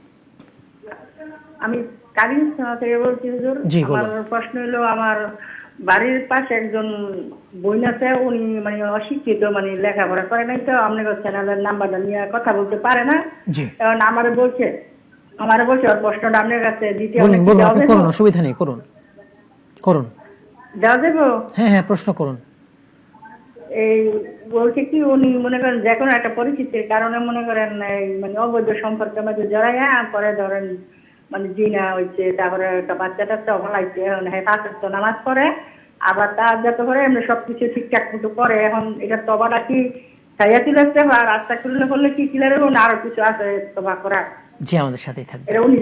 আমি কালিমস্থান থেকে বলছি হুজুর। জি, আমার বলুন। প্রশ্ন হলো, আমার বাড়ির পাশে একজন বোন আছে, উনি মানে অশিক্ষিত, মানে লেখাপড়া করে নাই, তো আপনার চ্যানেলের নাম্বারটা নিয়ে কথা বলতে পারে না। জি কারণ আমারে বলছে ওর প্রশ্নটা আপনার কাছে দিতে বলুন, বলুন, দেওয়া আপনি যাবে? করুন, অসুবিধা নেই, করুন করুন। দেওয়া যাবে? হ্যাঁ হ্যাঁ, প্রশ্ন করুন। এই বলছে কি, উনি মনে করেন যে কোনো একটা পরিস্থিতির কারণে মনে করেন এই মানে অবৈধ সম্পর্কের মধ্যে জড়াইয়া পরে ধরেন মানে জিনা হয়েছে, তারপরে একটা বাচ্চা টাচ্চা হলাইছে, এখন হ্যাঁ পাঁচ ওয়াক্ত নামাজ পড়ে, আবার তার যত করে এমনি সবকিছু ঠিকঠাক মতো করে। এখন এটা তবাটা কি ছাইয়া তুলেছে, আর রাস্তা তুললে করলে কি ক্লিয়ার হবে না আরো কিছু আছে তবা করা? জি, আমাদের সাথেই থাকবেন। এটা উনি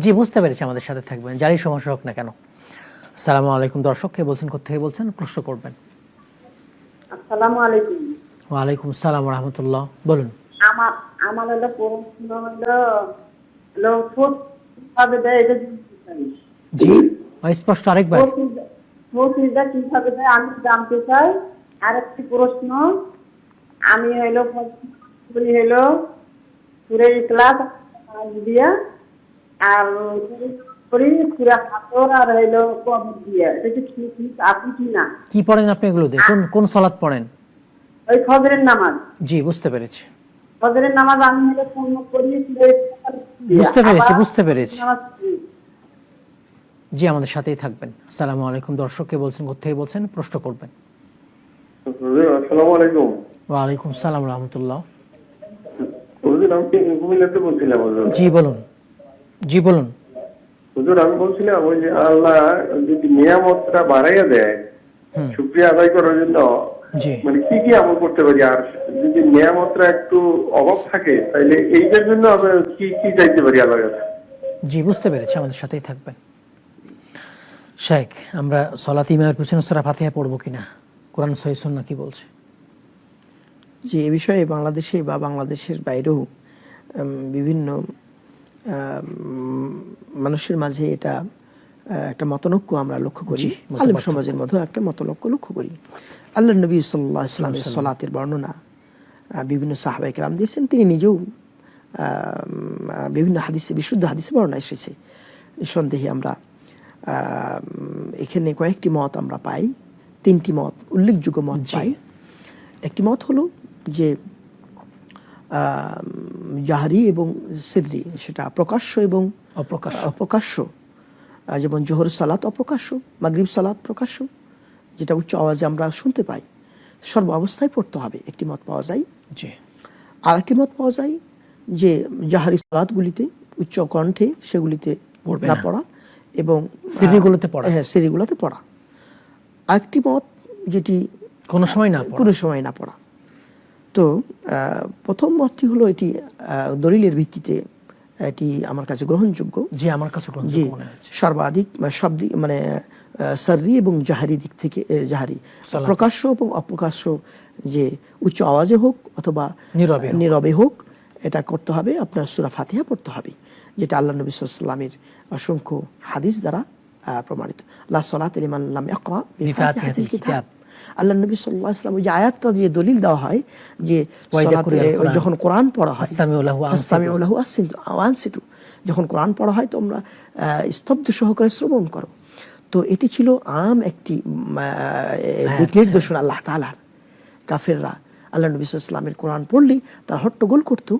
জি, বুঝতে পেরেছি, আমাদের সাথে থাকবেন, যারই সমস্যা হোক না কেন। আসসালামু আলাইকুম। দর্শক কে বলছেন, কোথা থেকে বলছেন, প্রশ্ন করবেন। আসসালামু আলাইকুম। ওয়ালাইকুম সালাম রাহমাতুল্লাহ। বলুন। আমার হলো প্রশ্ন হলো ফুট কিভাবে দেয় এটা জানতে চাই। জি, স্পষ্ট আরেকবার। ফুটটা কিভাবে দেয় আমি জানতে চাই। আর একটি প্রশ্ন, আমি হলো পুরো ক্লাস দিয়া আর পুরা হাতর আর হইলো কবর দিয়া, এটা কি ঠিক আছে কি না? কি পড়েন আপনি এগুলো দিয়ে? কোন কোন সালাত পড়েন? ওই ফজরের নামাজ। জি, বুঝতে পেরেছি। ফজরের নামাজ আমি হলো পূর্ণ করি। বুঝতে পেরেছি, বুঝতে পেরেছি। নামাজ পড়ি। জি, আমাদের সাথেই থাকবেন। আসসালামু আলাইকুম। দর্শক কে বলছেন, কোথা থেকে বলছেন, প্রশ্ন করবেন। আসসালামু আলাইকুম। ওয়ালাইকুম সালাম রাহমাতুল্লাহ। হুজুর, আমি কুমিল্লাতে বলছিলাম। হুজুর, জি বলুন। জি বলুন। হুজুর আমি বলছিলাম ওই যে আল্লাহ যদি নিয়ামতটা বাড়াইয়া দেয় শুকরিয়া আদায় করার জন্য জি মানে কি কি আমল করতে পারি, আর যদি নিয়ামতটা একটু অভাব থাকে তাহলে এইটার জন্য আমরা কি কি চাইতে পারি আল্লাহর কাছে? জি, বুঝতে পেরেছি, আমাদের সাথেই থাকবেন। শেখ, আমরা সালাত ইমামের পিছনে সূরা ফাতিহা পড়বো কিনা, কোরআন সহিহ সুন্নাহ কি বলছে? যে এ বিষয়ে বাংলাদেশে বা বাংলাদেশের বাইরেও বিভিন্ন মানুষের মাঝে এটা একটা মতনৈক্য আমরা লক্ষ্য করি, আলেম সমাজের মধ্যে একটা মতনৈক্য লক্ষ্য করি। আল্লাহ নবী সাল্লাল্লাহু আলাইহি ওয়াসাল্লামের সালাতের বর্ণনা বিভিন্ন সাহাবায়ে কেরাম দিয়েছেন, তিনি নিজেও বিভিন্ন হাদিসে, বিশুদ্ধ হাদিসে বর্ণনা এসেছে। নিঃসন্দেহে আমরা এখানে কয়েকটি মত আমরা পাই, তিনটি মত উল্লেখযোগ্য মত পাই। একটি মত হলো যে জাহরি এবং সিররি, সেটা প্রকাশ্য এবং অপ্রকাশ্য। যেমন জোহর সালাত অপ্রকাশ্য, মাগরিব সালাত প্রকাশ্য, যেটা উচ্চ আওয়াজে আমরা শুনতে পাই, সর্ব অবস্থায় পড়তে হবে, একটি মত পাওয়া যায়। আর একটি মত পাওয়া যায় যে জাহরি সালাতগুলিতে উচ্চ কণ্ঠে সেগুলিতে না পড়া এবং সিরিগুলোতে পড়া। হ্যাঁ, সিরিগুলোতে পড়া। আরেকটি মত যেটি কোনো সময় না পড়া। তো প্রথম মতটি হলো এটি দলিলের ভিত্তিতে এটি আমার কাছে গ্রহণযোগ্য। জি, আমার কাছে গ্রহণযোগ্য মনে হচ্ছে। সর্বাধিক সব দিক মানে সাররি এবং জাহারি দিক থেকে, জাহারি প্রকাশ্য এবং অপ্রকাশ্য, যে উচ্চ আওয়াজে হোক অথবা নীরবে হোক, এটা করতে হবে। আপনার সূরা ফাতিহা পড়তে হবে, যেটা আল্লাহ নবী সাল্লাল্লাহু আলাইহি ওয়াসাল্লামের অসংখ্য হাদিস দ্বারা প্রমাণিত। লা সালাতা লিমান লাম ইয়াকরা বিফাতিহাতিল কিতাব। আল্লাহ নবী সাল্লাল্লাহু আলাইহি ওয়াসাল্লাম, ওই যে আয়াতটা দিয়ে দলিল দেওয়া হয় যে সালাতে যখন কোরআন পড়া হয়, আস্তামিউ লাহু ওয়ানসিতু, যখন কোরআন পড়া হয় তোমরা স্তব্ধ সহকারে শ্রবণ করো। তো এটি ছিল আম একটি দিক নির্দেশনা আল্লাহ তাআলার। কাফেররা আল্লাহ নবী সাল্লাল্লাহু আলাইহি ওয়াসাল্লামের কোরআন পড়লে তারা হট্টগোল করতো,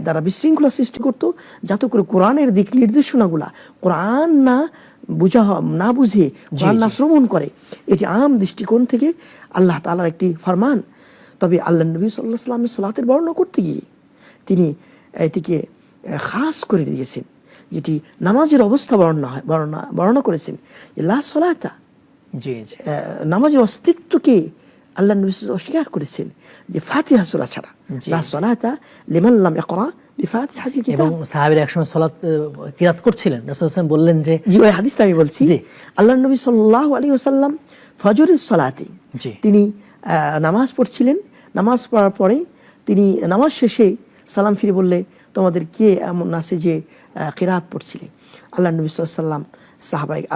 তারা বিশৃঙ্খলা সৃষ্টি করতো, যাতে করে কোরআনের দিক নির্দেশনাগুলা কোরআন না বুঝে কোরআন না শ্রবণ করে। এটি আম দৃষ্টিকোণ থেকে আল্লাহ তাআলার একটি ফরমান। তবে আল্লাহ নবী সাল্লাল্লাহু আলাইহি ওয়াসাল্লামের সালাতের বর্ণনা করতে গিয়ে তিনি এটিকে খাস করে দিয়েছেন, যেটি নামাজের অবস্থা বর্ণনা করেছেন যে লা সালাতা, নামাজের অস্তিত্বকে আল্লাহ নবী অস্বীকার করেছেন যে ফাতিহা সূরা ছাড়া, লা সালাতা লিমান লাম ইয়াকরা বিফাতিহাতিল কিতাব। এবং সাহাবীরা একসময় সালাত কিরাত করছিলেন, রাসূল সাল্লাল্লাহু আলাইহি ওয়াসাল্লাম বললেন যে, জি ওই হাদিসটা আমি বলছি, আল্লাহ নবী সাল্লাল্লাহু আলাইহি ওয়াসাল্লাম ফজরের সালাতে তিনি নামাজ পড়ছিলেন। নামাজ পড়ার পরে তিনি নামাজ শেষে সালাম ফিরে বললে, তোমাদের কে এমন আছে যে কিরাত পড়ছিলে? আল্লাহ নবী সাল্লাল্লাহু আলাইহি ওয়াসাল্লাম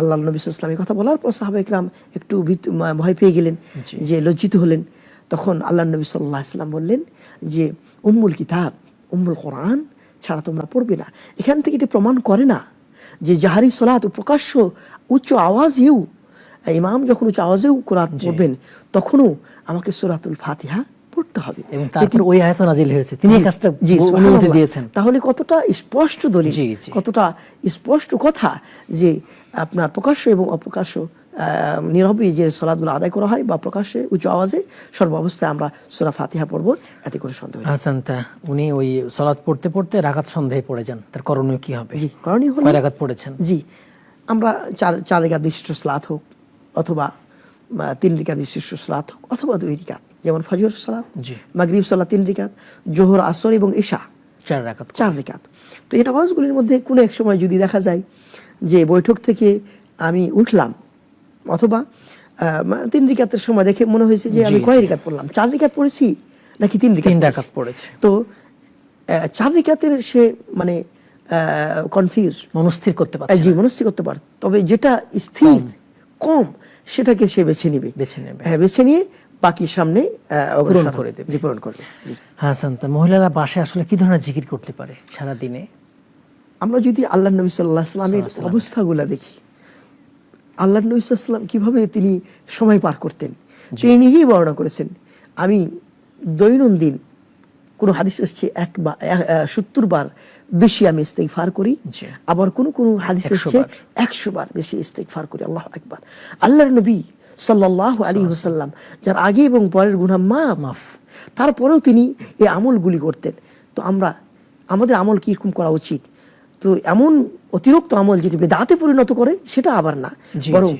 আল্লাহ নবী সাল্লাল্লাহু আলাইহি ওয়াসাল্লাম কথা বলার পর সাহাবায়ে কেরাম একটু ভয় পেয়ে গেলেন, যে লজ্জিত হলেন। তখন আল্লাহ নবী সাল্লাল্লাহু আলাইহি ওয়াসাল্লাম বললেন যে উম্মুল কিতাব, উম্মুল কোরআন ছাড়া তোমরা পড়বে না। এখান থেকে এটি প্রমাণ করে না যে জাহারি সালাত, প্রকাশ্য উচ্চ আওয়াজেও ইমাম যখন উচ্চ আওয়াজেও কোরআন পড়বেন তখনও আমাকে সূরাতুল ফাতিহা পড়তে হবে। এবং তারপর ওই আয়াত নাজিল হয়েছে, তিনি এই কাজটা অনুমতি দিয়েছেন। তাহলে কতটা স্পষ্ট দলিল, কতটা স্পষ্ট কথা যে আপনার প্রকাশ্য এবং অপ্রকাশ্য নীরবে যে সালাতগুলো আদায় করা হয় বা প্রকাশ্যে উচ্চ আওয়াজে, সর্বাবস্থায় আমরা সূরা ফাতিহা পড়ব, এতে করে সন্দেহ নেই। হাসান, তা উনি ওই সালাত পড়তে পড়তে রাকাত সন্দেহে পড়ে যান, তার করণীয় কি হবে? জি, করণীয় হলো, কয় রাকাত পড়েছেন? জি, আমরা 4 রাকাত বিশিষ্ট সালাত হোক, অথবা 3 রাকাত বিশিষ্ট সালাত হোক, অথবা 2 রাকাত, যেমন ফজর সালাত, মাগরিব সালাত 3 রাকাত, যোহর, আসর এবং ইশা 4 রাকাত। তো এই নামাজগুলির মধ্যে কোনো এক সময় যদি দেখা যায় যে বৈঠক থেকে আমি উঠলাম, অথবা 3 রাকাতের সময় দেখে মনে হয়েছে যে আমি কয় রাকাত পড়লাম, 4 রাকাত পড়েছি নাকি 3 রাকাত পড়েছি, তো 4 রাকাতের সে মানে কনফিউজ, মনস্থির করতে পারে, জি মনস্থির করতে পারে। তবে যেটা স্থির কম সেটাকে সে বেছে নেবে, বেছে নিয়ে বাকি সামনে পূরণ করে দেবে, পূরণ করবে। জি হাসান, তা মহিলারা বাসায় আসলে কি ধরনের জিকির করতে পারে সারা দিনে? আমরা যদি আল্লাহ নবী সাল্লাল্লাহু আলাইহি ওয়াসাল্লামের অবস্থাগুলো দেখি, আল্লাহ নবী সাল্লাল্লাহু আলাইহি ওয়াসাল্লাম কিভাবে তিনি সময় পার করতেন, তিনি নিজেই বর্ণনা করেছেন। আমি দৈনন্দিন কোন হাদিস এসেছে 70 বার বেশি আমি ইস্তিগফার করি, আবার কোন হাদিস এসেছে 100 বার বেশি ইস্তিগফার করি। আল্লাহু আকবার। আল্লাহর নবী সাল্লাল্লাহু আলাইহি ওয়াসাল্লাম যার আগে এবং পরের গুনাহ মাফ, তারপরেও তিনি এই আমলগুলি করতেন। তো আমাদের আমল কি রকম করা উচিত? তো এমন অতিরিক্ত আমল যেটি বেদাতে পরিণত করে সেটা আবার না, বরং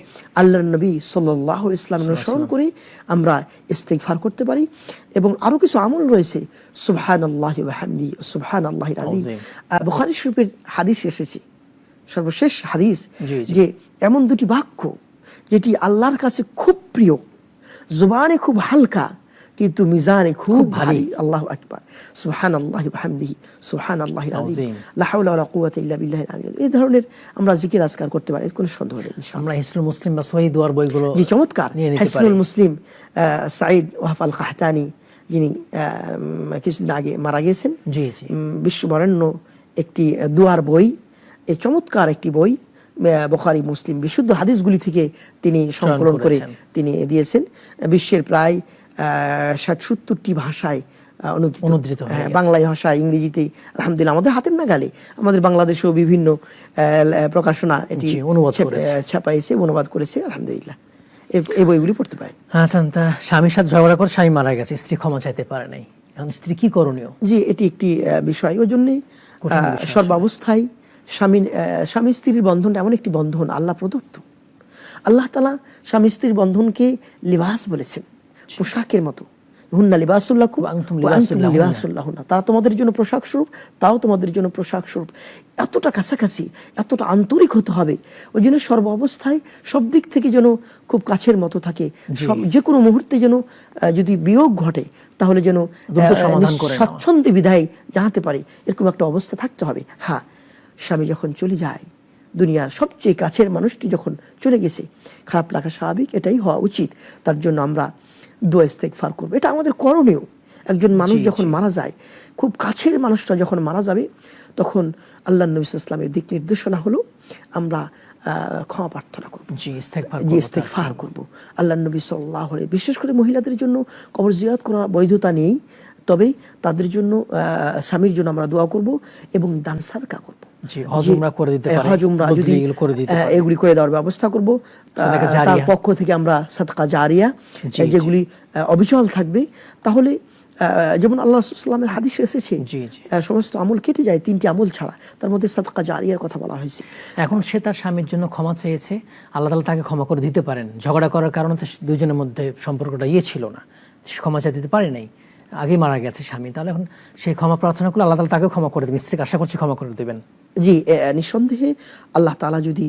আল্লাহর নবী সাল্লাল্লাহু আলাইহি ওয়াসাল্লাম অনুসরণ করে আমরা ইস্তিগফার করতে পারি। এবং আরো কিছু আমল রয়েছে, সুবহানাল্লাহি ওয়া বিহামদিহি, সুবহানাল্লাহিল আযীম। বুখারী শরীফের হাদিস এসেছে, সর্বশেষ হাদিস, যে এমন 2টি বাক্য যেটি আল্লাহর কাছে খুব প্রিয়, জবানে খুব হালকা কিন্তু মিজানে খুব ভারী। আল্লাহু আকবার, সুবহানাল্লাহি ওয়া বিহামদিহি, সুবহানাল্লাহিল আযীম, লা হাওলা ওয়ালা কুওয়াতা ইল্লা বিল্লাহিল আলিয়্যিল আযীম। এই ধরনের আমরা জিকির আজকার করতে পারি, কোনো সন্দেহ নেই ইনশাআল্লাহ। আমরা হিসনুল মুসলিম বা সহিহ দুয়ার বইগুলো, জি চমৎকার, হিসনুল মুসলিম, সাঈদ ওয়াহাব আল কাহতানি, যিনি কিছুদিন আগে মারা গেছেন, বিশ্ববরেণ্য একটি দুয়ার বই, এই চমৎকার একটি বই, বুখারী মুসলিম বিশুদ্ধ হাদিসগুলি থেকে তিনি সংকলন করে তিনি দিয়েছেন। বিশ্বের প্রায় 60-70টি ভাষায় অনুদিত, বাংলায় ভাষায়, ইংরেজিতে, আলহামদুলিল্লাহ আমাদের হাতের নাগালে। আমাদের বাংলাদেশেও বিভিন্ন প্রকাশনা এটি ছাপাইছে, অনুবাদ করেছে, আলহামদুলিল্লাহ। এই বইগুলি পড়তে পারেন। হাসান, তা স্বামীর সাথে ঝগড়া করে স্বামী মারা গেছে, স্ত্রী ক্ষমা চাইতে পারে নাই, এখন স্ত্রী কি করণীয়? জি, এটি একটি বিষয়। ওই জন্যে সর্বাবস্থায় স্বামী স্ত্রীর বন্ধন এমন একটি বন্ধন আল্লাহ প্রদত্ত। আল্লাহ তাআলা স্বামী স্ত্রীর বন্ধনকে লিবাস বলেছেন, পোশাকের মতো। হুন্না লিবাসুল লাকুম ওয়া আনতুম লিবাসুল লাহুন্না, তারা তোমাদের জন্য পোশাক স্বরূপ, তাও তোমাদের জন্য পোশাক স্বরূপ। এতটা কাছাকাছি, এতটা আন্তরিক হতে হবে, ওই জন্য সর্ব অবস্থায় সব দিক থেকে যেন খুব কাছের মতো থাকে। যে কোনো মুহূর্তে যেন যদি বিয়োগ ঘটে তাহলে যেন স্বচ্ছন্দে বিদায় জানাতে পারে, এরকম একটা অবস্থা থাকতে হবে। হ্যাঁ, স্বামী যখন চলে যায় দুনিয়ার সবচেয়ে কাছের মানুষটি যখন চলে গেছে, খারাপ লাগা স্বাভাবিক, এটাই হওয়া উচিত। তার জন্য আমরা দোয়া ইস্তেগফার করবো, এটা আমাদের করণীয়। একজন মানুষ যখন মারা যায়, খুব কাছের মানুষটা যখন মারা যাবে, তখন আল্লাহ নবী সাল্লাল্লাহু আলাইহি ওয়াসাল্লামের দিক নির্দেশনা হলো আমরা ক্ষমা প্রার্থনা করবো, ইস্তেগফার করবো। আল্লাহ নবী সাল্লাল্লাহু আলাইহি, বিশেষ করে মহিলাদের জন্য কবর জিয়ারত করা বৈধতা নেই, তবে তাদের জন্য স্বামীর জন্য আমরা দোয়া করব এবং দান সাদকা করব। হজ উমরা যদি এগুলি করে দেওয়ার ব্যবস্থা করব, তার পক্ষ থেকে আমরা সাদকা জারিয়া যেগুলি অবিচল থাকবে। তাহলে যেমন আল্লাহ রাসূল সাল্লাল্লাহু আলাইহি ওয়াসাল্লামের হাদিসে এসেছে সমস্ত আমল কেটে যায় 3টি আমল ছাড়া, তার মধ্যে সাদকা জারিয়ার কথা বলা হয়েছে। এখন সে তার স্বামীর জন্য ক্ষমা চেয়েছে, আল্লাহ তাআলা তাকে ক্ষমা করে দিতে পারেন। ঝগড়া করার কারণে তো দুজনের মধ্যে সম্পর্কটা ছিল না, ক্ষমা চাইতে দিতে পারে নাই, আগে মারা গেছে স্বামী। তাহলে এখন সেই ক্ষমা প্রার্থনা করলে আল্লাহ তাআলা তাকে ক্ষমা করে দেবেন, স্ত্রীকে আশা করছি ক্ষমা করে দেবেন। জি, নিঃসন্দেহে আল্লাহ তাআলা যদি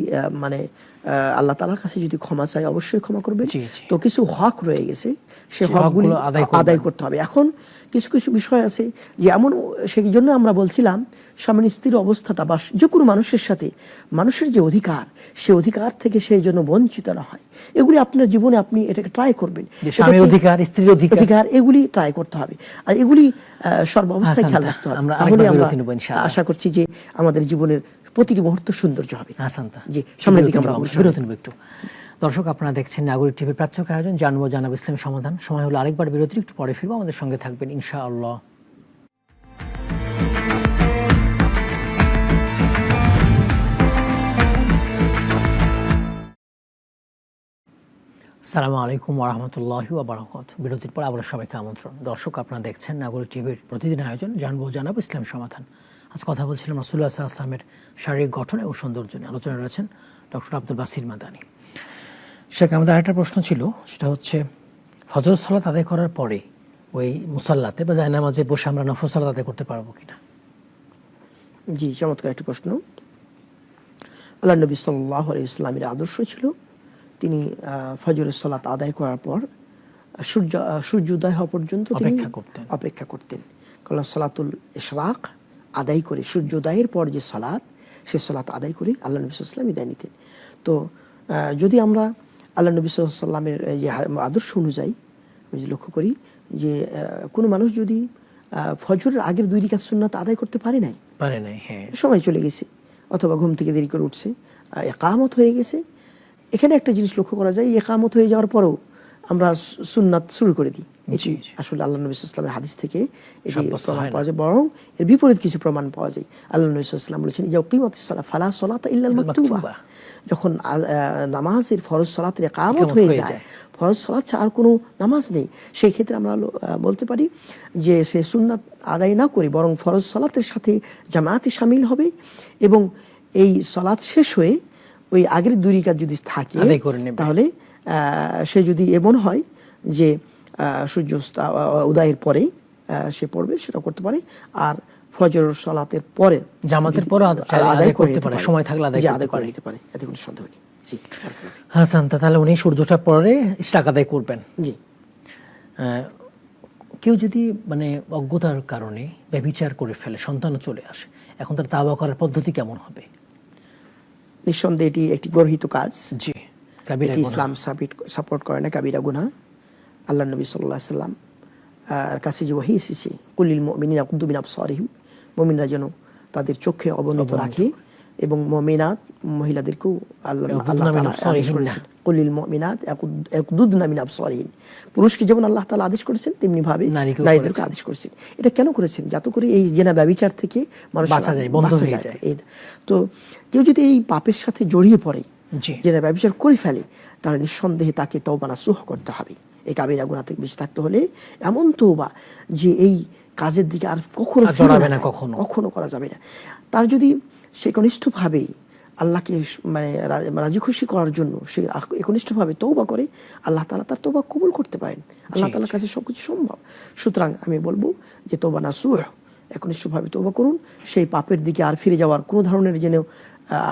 আল্লাহ তাআলার কাছে যদি ক্ষমা চাই, অবশ্যই ক্ষমা করবেন। তো কিছু হক রয়ে গেছে, সে হকগুলো আদায় করতে হবে। এখন কিছু কিছু বিষয় আছে যে এমন, সেই জন্য আমরা বলছিলাম স্বামী স্ত্রীর অবস্থাটা বা যে কোনো মানুষের সাথে মানুষের যে অধিকার, সে অধিকার থেকে সেই জন্য বঞ্চিত না হয়, এগুলি আপনার জীবনে আপনি এটাকে ট্রাই করবেন। স্বামীর অধিকার, স্ত্রীর অধিকার, এগুলি ট্রাই করতে হবে, আর এগুলি সর্বাবস্থায় খেয়াল রাখতে হবে। তাহলে আমরা আশা করছি যে আমাদের জীবনের প্রতিটি মুহূর্ত সৌন্দর্য হবে। জি, সামনের দিকে আমরা বিরতি নেব একটু। দর্শক, আপনারা দেখছেন নাগরিক টিভির প্রাচ্যক আয়োজন জানবো জানাবো ইসলাম সমাধান। সময় হলো আরেকবার বিরতির, একটু পরে ফিরবো, আমাদের সঙ্গে থাকবেন ইনশাআল্লাহ। আসসালামু আলাইকুম ওয়া রাহমাতুল্লাহি ওয়া বারাকাতুহু। বিরতির পর আবার সবাইকে আমন্ত্রণ। দর্শক, আপনারা দেখছেন নাগরিক টিভির প্রতিদিন আয়োজন জানবো জানাবো ইসলাম সমাধান। আজ কথা বলছিলাম রাসূলুল্লাহ সাল্লাল্লাহু আলাইহি ওয়াসাল্লামের শারীরিক গঠন এবং সৌন্দর্য নিয়ে। আলোচনা রয়েছেন ডক্টর আব্দুল বাসির মাদানী। শেখ, আমাদের আরেকটা প্রশ্ন ছিল, সেটা হচ্ছে ফজর সালাত আদায় করার পরে ওই মুসাল্লাতে বা জায়নামাজে বসে আমরা নফল সালাত আদায় করতে পারবো কিনা? জি, চমৎকার একটি প্রশ্ন। আল্লাহ নবী সাল্লাল্লাহু আলাইহি ওয়াসাল্লামের আদর্শ ছিল, তিনি ফজরের সালাত আদায় করার পর সূর্যোদয় হওয়া পর্যন্ত তিনি অপেক্ষা করতেন। কারণ সালাতুল ইশরাক আদায় করে, সূর্যোদয়ের পর যে সালাত, সে সালাত আদায় করে আল্লাহ নবী সাল্লাল্লাহু আলাইহি ওয়াসাল্লাম বিদায় নিতেন। তো যদি আমরা আল্লাহ নবী সাল্লাল্লাহু আলাইহি ওয়াসাল্লামের যে আদর্শ অনুযায়ী আমি লক্ষ্য করি যে কোনো মানুষ যদি ফজরের আগের 2 রাকাত সুন্নাত আদায় করতে পারে নাই, হ্যাঁ, সময় চলে গেছে, অথবা ঘুম থেকে দেরি করে উঠছে, ইকামত হয়ে গেছে, এখানে একটা জিনিস লক্ষ্য করা যায়, ইকামত হয়ে যাওয়ার পরেও আমরা সুন্নাত শুরু করে দিই। এটি আসলে আল্লাহ নবী সাল্লাল্লাহু আলাইহি ওয়াসাল্লামের হাদিস থেকে এটি প্রমাণ পাওয়া যায়, বরং এর বিপরীত কিছু প্রমাণ পাওয়া যায়। আল্লাহ নবী সাল্লাল্লাহু আলাইহি ওয়াসাল্লাম বলেছেন, ইয়া কিমাতিস সালাহ ফালা সালাতা ইল্লাল মাকতুবা। যখন নামাজের ফরজ সালাতের ইকামত হয়ে যায়, ফরজ সালাত ছাড়া আর কোনো নামাজ নেই, সেই ক্ষেত্রে আমরা বলতে পারি যে সে সুন্নাত আদায় না করে বরং ফরজ সালাতের সাথে জামাতে শামিল হবে, এবং এই সালাত শেষ হয়ে ওই আগের 2 রাকাত যদি থাকে, তাহলে সে যদি এমন হয় যে সূর্য উদয়ের পরে সে পড়বে, সেটা করতে পারে। আর ফজর সালাতের পরে, জামাতের পরে আদায় করতে পারে, সময় থাকলে আদায় করে নিতে পারে, এতে কোনো সন্দেহ নেই। জি, হাসান, তাহলে উনি সূর্যটা পরে ইশরাক আদায় করবেন। জি। কেউ যদি অজ্ঞতার কারণে ব্যভিচার করে ফেলে, সন্তানও চলে আসে, এখন তার তাওবা করার পদ্ধতি কেমন হবে? নিঃসন্দেহে এটি একটি গর্হিত কাজ। জি, এটি ইসলাম সাপোর্ট করে না, কাবিরা গুনাহ। আল্লাহ নবী সাল্লাল্লাহু আলাইহি ওয়াসাল্লাম কাছে যে ওহী এসেছে, কুলিল মুমিনিনা ইয়াগুদ্দু মিন আবসারিহিম, মুমিনরা যেন তাদের চোখে অবনত রাখে, এবং মুমিনাত মহিলাদেরকেও আল্লাহ তাআলা আদেশ করেছেন, কুলিল মুমিনাত ইয়াগুদ্দুনা মিন আবসারিহিম। পুরুষকে যেমন আল্লাহ তাআলা আদেশ করেছেন, তেমনি ভাবে নারীদেরকে আদেশ করেছেন। এটা কেন করেছেন? যাতে করে এই জেনা ব্যভিচার থেকে মানুষ বাঁচা যায়, বন্ধ হয়ে যায়। তো কেউ যদি এই পাপের সাথে জড়িয়ে পড়ে, জেনা ব্যভিচার করে ফেলে, তাহলে নিঃসন্দেহে তাকে তওবা নাসুহ করতে হবে। এই কাবিরা গুনাহ থেকে বেঁচে থাকতে হলে এমন তওবা যে এই কাজের দিকে আর কখনো জড়াবে না, কখনো করা যাবে না। তার যদি সে একনিষ্ঠভাবে আল্লাহকে রাজি খুশি করার জন্য সে একনিষ্ঠভাবে তওবা করে, আল্লাহ তাআলা তার তওবা কবুল করতে পারেন। আল্লাহ তাআলার কাছে সবকিছু সম্ভব। সুতরাং আমি বলবো যে তওবা নাসুহ, একনিষ্ঠভাবে তওবা করুন, সেই পাপের দিকে আর ফিরে যাওয়ার কোনো ধরনের যেন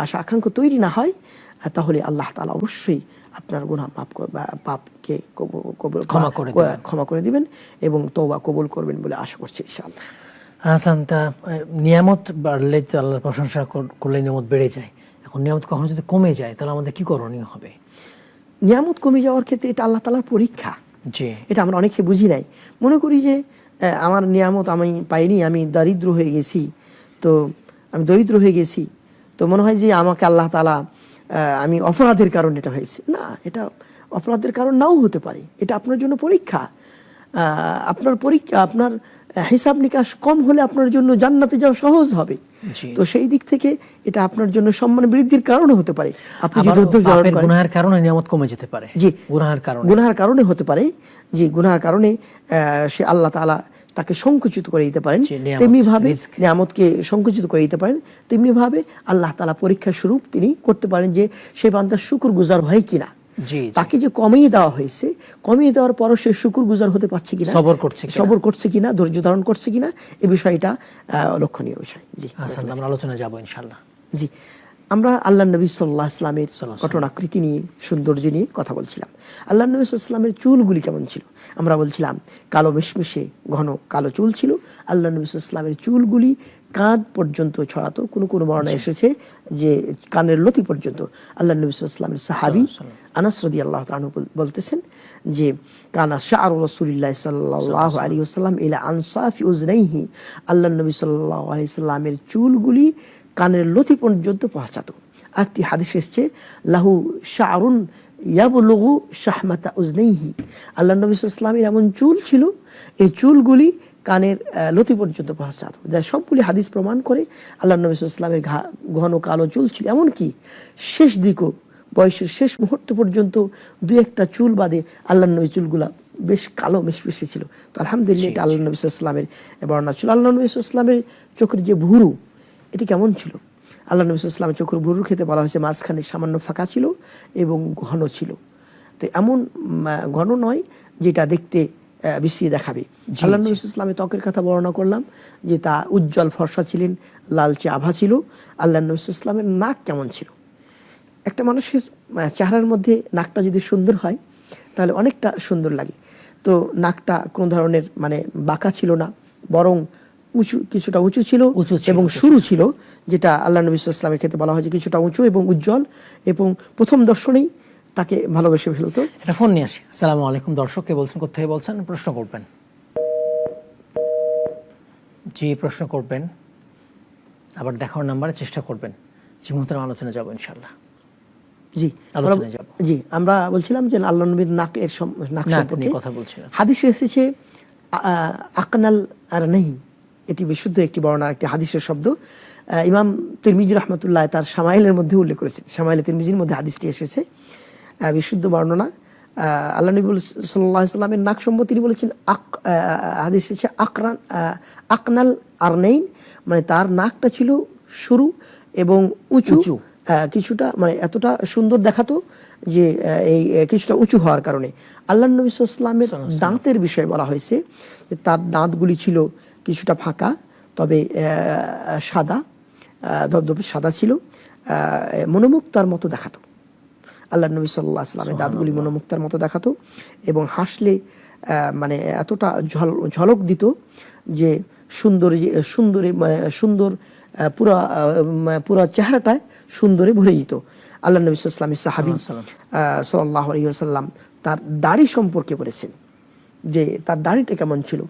আশা আকাঙ্ক্ষা তৈরি না হয়, তাহলে আল্লাহ তাআলা অবশ্যই আপনার গুনাহ মাফ পাপকে ক্ষমা করে দিবেন এবং তওবা কবুল করবেন বলে আশা করছি ইনশাআল্লাহ। হাসান, তা নিয়ামত বাড়লে তো আল্লাহর প্রশংসা করলে নিয়ামত বেড়ে যায়। এখন নিয়ামত কখনো যদি কমে যায় তাহলে আমাদের কি করণীয় হবে? নিয়ামত কমে যাওয়ার ক্ষেত্রে এটা আল্লাহ তাআলার পরীক্ষা। জি, এটা আমরা অনেকে বুঝি নাই, মনে করি যে আমার নিয়ামত আমি পাইনি, আমি দরিদ্র হয়ে গেছি, তো আমি দরিদ্র হয়ে গেছি, তো মনে হয় যে আমাকে আল্লাহ তাআলা আমি অপরাধের কারণে এটা হয়েছে। না, এটা অপরাধের কারণ নাও হতে পারে, এটা আপনার জন্য পরীক্ষা। আপনার পরীক্ষা, আপনার হিসাব নিকাশ কম হলে আপনার জন্য জান্নাতে যাওয়া সহজ হবে। তো সেই দিক থেকে এটা আপনার জন্য সম্মান বৃদ্ধির কারণ হতে পারে। আপনি যদি ধৈর্য ধারণ করেন, গুনাহের কারণে নিয়ামত কমে যেতে পারে। জি, গুনাহের কারণে হতে পারে। জি, গুনাহের কারণে সে আল্লাহ তাআলা তাকে সংকুচিত করে দিতে পারেন। তেমনি ভাবে নিয়ামতকে সংকুচিত করে দিতে পারেন। তেমনি ভাবে আল্লাহ তাআলা পরীক্ষা স্বরূপ তিনি করতে পারেন যে সে বান্দা শুকরগুজার হয় কিনা। তাকে যে কমিয়ে দেওয়া হয়েছে, কমিয়ে দেওয়ার পরও সে শুকরগুজার হতে পারছে কিনা, সবর করছে কিনা, ধৈর্য ধারণ করছে কিনা, এই বিষয়টা লক্ষণীয় বিষয়। জি, আমরা আলোচনা যাব ইনশাআল্লাহ। জি, আমরা আল্লাহর নবী সাল্লাল্লাহু আলাইহি ওয়াসাল্লামের ঘটনাকৃতি নিয়ে, সৌন্দর্য নিয়ে কথা বলছিলাম। আল্লাহর নবী সাল্লাল্লাহু আলাইহি ওয়াসাল্লামের চুলগুলি কেমন ছিল? আমরা বলছিলাম কালো মিশমিশে ঘন কালো চুল ছিল। আল্লাহর নবী সাল্লাল্লাহু আলাইহি ওয়াসাল্লামের চুলগুলি কাঁধ পর্যন্ত ছড়াতো। কোনো বর্ণনা এসেছে যে কানের লতি পর্যন্ত। আল্লাহর নবী সাল্লাল্লাহু আলাইহি ওয়াসাল্লামের সাহাবী আনাস রাদিয়াল্লাহু তাআলা বলতেছেন যে কানা শাআরু রাসূলিল্লাহি সাল্লাল্লাহু আলাইহি ওয়াসাল্লাম ইলা আনসাফি উযনাইহি, আল্লাহর নবী সাল্লাল্লাহু আলাইহি ওয়াসাল্লামের চুলগুলি কানের লতি পর্যন্ত পৌঁছাতো। একটি হাদিস এসেছে লাহু শাআরুন ইয়াবলুগু শাহমাতা উযনাইহি, আল্লাহর নবী সাল্লাল্লাহু আলাইহি ওয়াসাল্লামের এমন চুল ছিল, এই চুলগুলি কানের লতি পর্যন্ত পৌঁছাতো। যা সবগুলি হাদিস প্রমাণ করে আল্লাহর নবী সাল্লাল্লাহু আলাইহি ওয়াসাল্লামের ঘন কালো চুল ছিল। এমনকি শেষ দিকও, বয়সের শেষ মুহূর্ত পর্যন্ত দুই একটা চুল বাদে আল্লাহর নবী চুলগুলা বেশ কালো মিশমিশে ছিল। তো আলহামদুলিল্লাহ, এটা আল্লাহর নবী সাল্লাল্লাহু আলাইহি ওয়াসাল্লামের বর্ণনা ছিল। আল্লাহর নবী সাল্লাল্লাহু আলাইহি ওয়াসাল্লামের চোখের যে ভুরু, এটি কেমন ছিল? আল্লাহর নবী সাল্লাল্লাহু আলাইহি ওয়াসাল্লামের চোখের ভুরুর ক্ষেত্রে বলা হয়েছে মাঝখানে সামান্য ফাঁকা ছিল এবং ঘন ছিল। তো এমন ঘন নয় যেটা দেখতে বিশ্রী দেখাবে। আল্লাহর নবী সাল্লাল্লাহু আলাইহি ওয়াসাল্লামের ত্বকের কথা বর্ণনা করলাম যে তা উজ্জ্বল ফর্সা ছিলেন, লালচে আভা ছিল। আল্লাহর নবী সাল্লাল্লাহু আলাইহি ওয়াসাল্লামের নাক কেমন ছিল? একটা মানুষের চেহারার মধ্যে নাকটা যদি সুন্দর হয় তাহলে অনেকটা সুন্দর লাগে। তো নাকটা কোন ধরনের বাঁকা ছিল না, বরং কিছুটা উঁচু ছিল এবং সরু ছিল, যেটা আল্লাহ নবী সাল্লাল্লাহু আলাইহি ওয়াসাল্লামের ক্ষেত্রে বলা হয় যে কিছুটা উঁচু এবং উজ্জ্বল, এবং প্রথম দর্শনেই তাকে ভালোবেসে ফেলতো। এটা ফোন নিয়ে আসি। আসসালামু আলাইকুম, দর্শক কে বলছেন, কোথা থেকে বলছেন, প্রশ্ন করবেন। জি, প্রশ্ন করবেন, আবার দেখার নাম্বারে চেষ্টা করবেন। জি, মুহূর্তের আলোচনা যাব ইনশাআল্লাহ। জি, আমরা বলছিলাম যে আল্লাহ নবীর নাক সম্পর্কে কথা বলছিলাম। হাদিসে এসেছে আকনাল আরনাইন, এটি বিশুদ্ধ একটি বর্ণনা, একটি হাদিসের শব্দ। ইমাম তিরমিজি রাহমাতুল্লাহ তার শামাইলের মধ্যে উল্লেখ করেছেন। শামাইলে তিরমিজির মধ্যে হাদিসটি এসেছে, বিশুদ্ধ বর্ণনা। আল্লাহ নবী সাল্লাল্লাহু আলাইহি ওয়াসাল্লামের নাক সম্পর্কে তিনি বলেছেন হাদিস এসেছে আকনাল আরনাইন, তার নাকটা ছিল সরু এবং উঁচু, কিছুটা এতটা সুন্দর দেখাতো যে এই কিছুটা উঁচু হওয়ার কারণে। আল্লাহর নবী সাল্লাল্লাহু আলাইহি ওয়াসাল্লামের দাঁতের বিষয়ে বলা হয়েছে যে তার দাঁতগুলি ছিল কিছুটা ফাঁকা, তবে সাদা, ধবধবে সাদা ছিল, মনোমুক্তার মতো দেখাতো। আল্লাহর নবী সাল্লাল্লাহু আলাইহি ওয়াসাল্লামের দাঁতগুলি মনোমুক্তার মতো দেখাতো এবং হাসলে এতটা ঝলক দিত যে সুন্দর পুরো চেহারাটায় সুন্দরে ভরে যেত। আল্লাহর নবী সাল্লাল্লাহু আলাইহি ওয়াসাল্লামের সাহাবী সাল্লাল্লাহু আলাইহি ওয়াসাল্লাম তার দাড়ি সম্পর্কে বলেছেন যে তার দাড়িটা কেমন ছিল,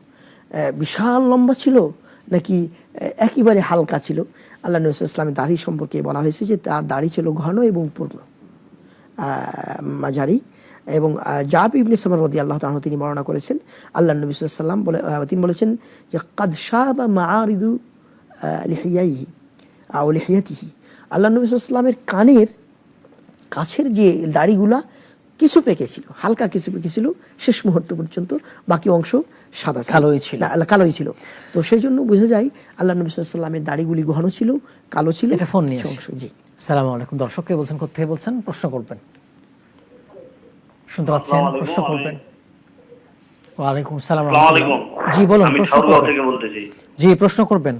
বিশাল লম্বা ছিল নাকি একেবারে হালকা ছিল। আল্লাহর নবী সাল্লাল্লাহু আলাইহি ওয়াসাল্লামের দাড়ি সম্পর্কে বলা হয়েছে যে তার দাড়ি ছিল ঘন এবং পূর্ণ, মাঝারি। এবং জাবির ইবনে সামরা রাদিয়াল্লাহু তাআলা তিনি বর্ণনা করেছেন, আল্লাহর নবী সাল্লাল্লাহু আলাইহি ওয়াসাল্লাম তিনি বলেছেন যে কাদ শাবা মাআরিদু লিহিয়াইহি আও লিহিয়াতিহি, আল্লাহর নবী সাল্লাল্লাহু আলাইহি ওয়াসাল্লামের কানের কাছের যে দাড়িগুলা কিছু পেকেছিল, হালকা কিছু পেকেছিল, শেষ মুহূর্ত পর্যন্ত বাকি অংশ সাদা কালোই ছিল। তো সেই জন্য বোঝা যায় আল্লাহর নবী সাল্লাল্লাহু আলাইহি ওয়াসাল্লামের দাড়িগুলি ঘন ছিল, কালো ছিল। এটা ফোন নিয়ে আসি। জি, আসসালামু আলাইকুম, দর্শক কে বলছেন, কোথা থেকে বলছেন, প্রশ্ন করবেন। শুনতে পাচ্ছেন? প্রশ্ন করবেন। ওয়া আলাইকুম আসসালাম। জি বলুন, প্রশ্ন করবেন। জি, প্রশ্ন করবেন।